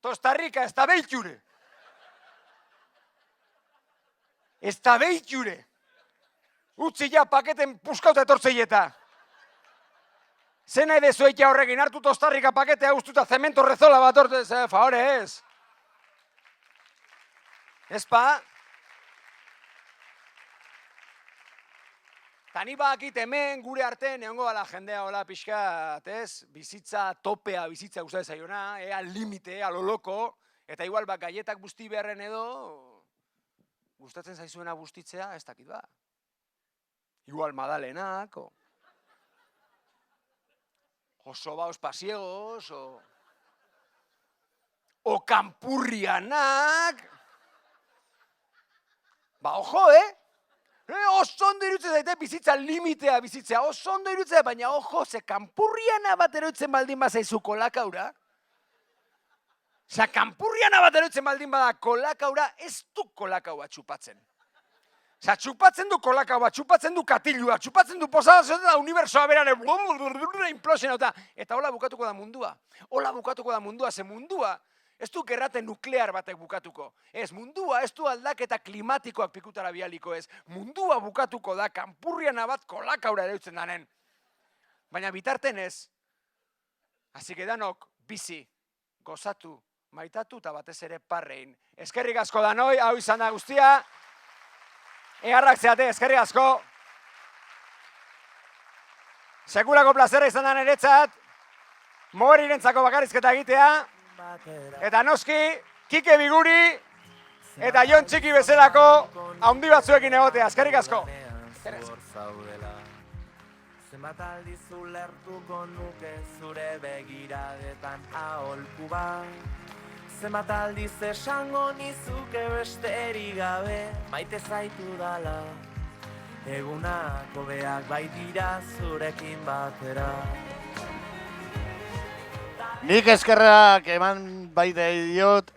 Speaker 4: Tostarrika, ez da behiture. Ez da behiture. Utzi ja paketen puskauta etortzeieta. Zena edezuekia horrekin hartu tostarrika paketea ustuta zemento rezola bat ortez, favore ez. Ezpa? Tani bakit hemen gure artean egongo gala jendea hola pixkat, ez? Bizitza topea, bizitza guztatzen zaiona, al limite, a lo loko, eta igual gaietak busti beharren edo, gustatzen zaizuena bustitzea, ez dakit ba. Igual Madalenak, o sobaos pasiegos, o Campurrianak. Ba, ojo, oso ondo irutzen zaite bizitza limitea bizitzea, oso ondo irutzen, baina ojo, ze Campurriana bat eroitzen baldin bazaizu kolakaura. Campurriana bat eroitzen baldin bada kolakaura, ez du kolakaua txupatzen. Txupatzen du kolakaua, txupatzen du katilua, txupatzen du posada da unibersoa berane, implosionauta. Eta hola bukatuko da mundua. Hola bukatuko da mundua, ze mundua ez du gerrate nuklear batek bukatuko. Ez, mundua ez du aldaketa klimatikoak pikutara bialiko ez. Mundua bukatuko da, Campurriana bat kolakaura eroitzen danen. Baina bitarten ez. Hasik edanok, bizi, gozatu, maitatu eta batez ere parrein. Eskerrik asko danoi, hau izan da guztia. Egarrak zeate, eskerrik asko. Sekulako plazera izan da niretzat. Mogerirentzako bakarrizketa egitea. Eta noski, Kike Biguri eta Jon Txiki bezalako haundi batzuekin egotea. Eskerrik asko.
Speaker 3: Zenbat aldiz ulertuko nuke zure begiradetan aholku bat. Zenbat aldiz esango nizuke besterik gabe maite zaitu dala. Egunak hobeak baitira zurekin batera.
Speaker 1: Nik eskerrak eman baita diot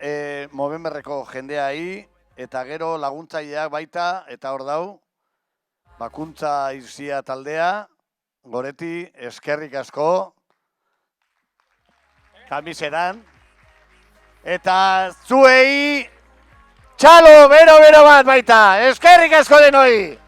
Speaker 1: Movemberreko jendeai eta gero laguntzaileak baita eta hor dau Bakuntza Izia taldea, Goreti, eskerrik asko, kamiseran. Eta zuei txalo bero bat baita, eskerrik asko denoi!